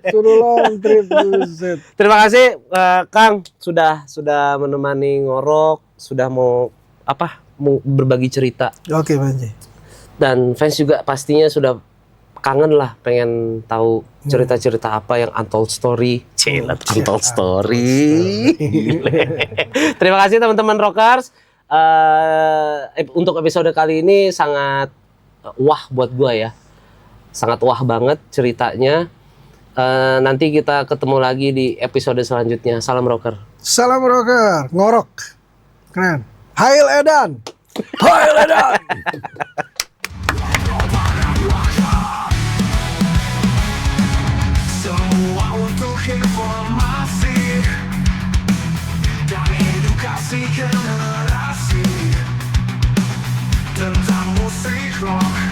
Speaker 1: Suruh long trip, buset.
Speaker 2: Terima kasih Kang sudah menemani ngorok, sudah mau berbagi cerita.
Speaker 1: Oke, Panji.
Speaker 2: Dan fans juga pastinya sudah kangen lah, pengen tahu cerita-cerita apa yang untold story. Untold story. Terima kasih teman-teman rockers. Untuk episode kali ini sangat wah buat gua ya. Sangat wah banget ceritanya. Nanti kita ketemu lagi di episode selanjutnya. Salam rocker.
Speaker 1: Salam rocker, ngorok. Keren. Hail Edan. Hail Edan.
Speaker 3: So informasi dan edukasi generasi tentang musik rock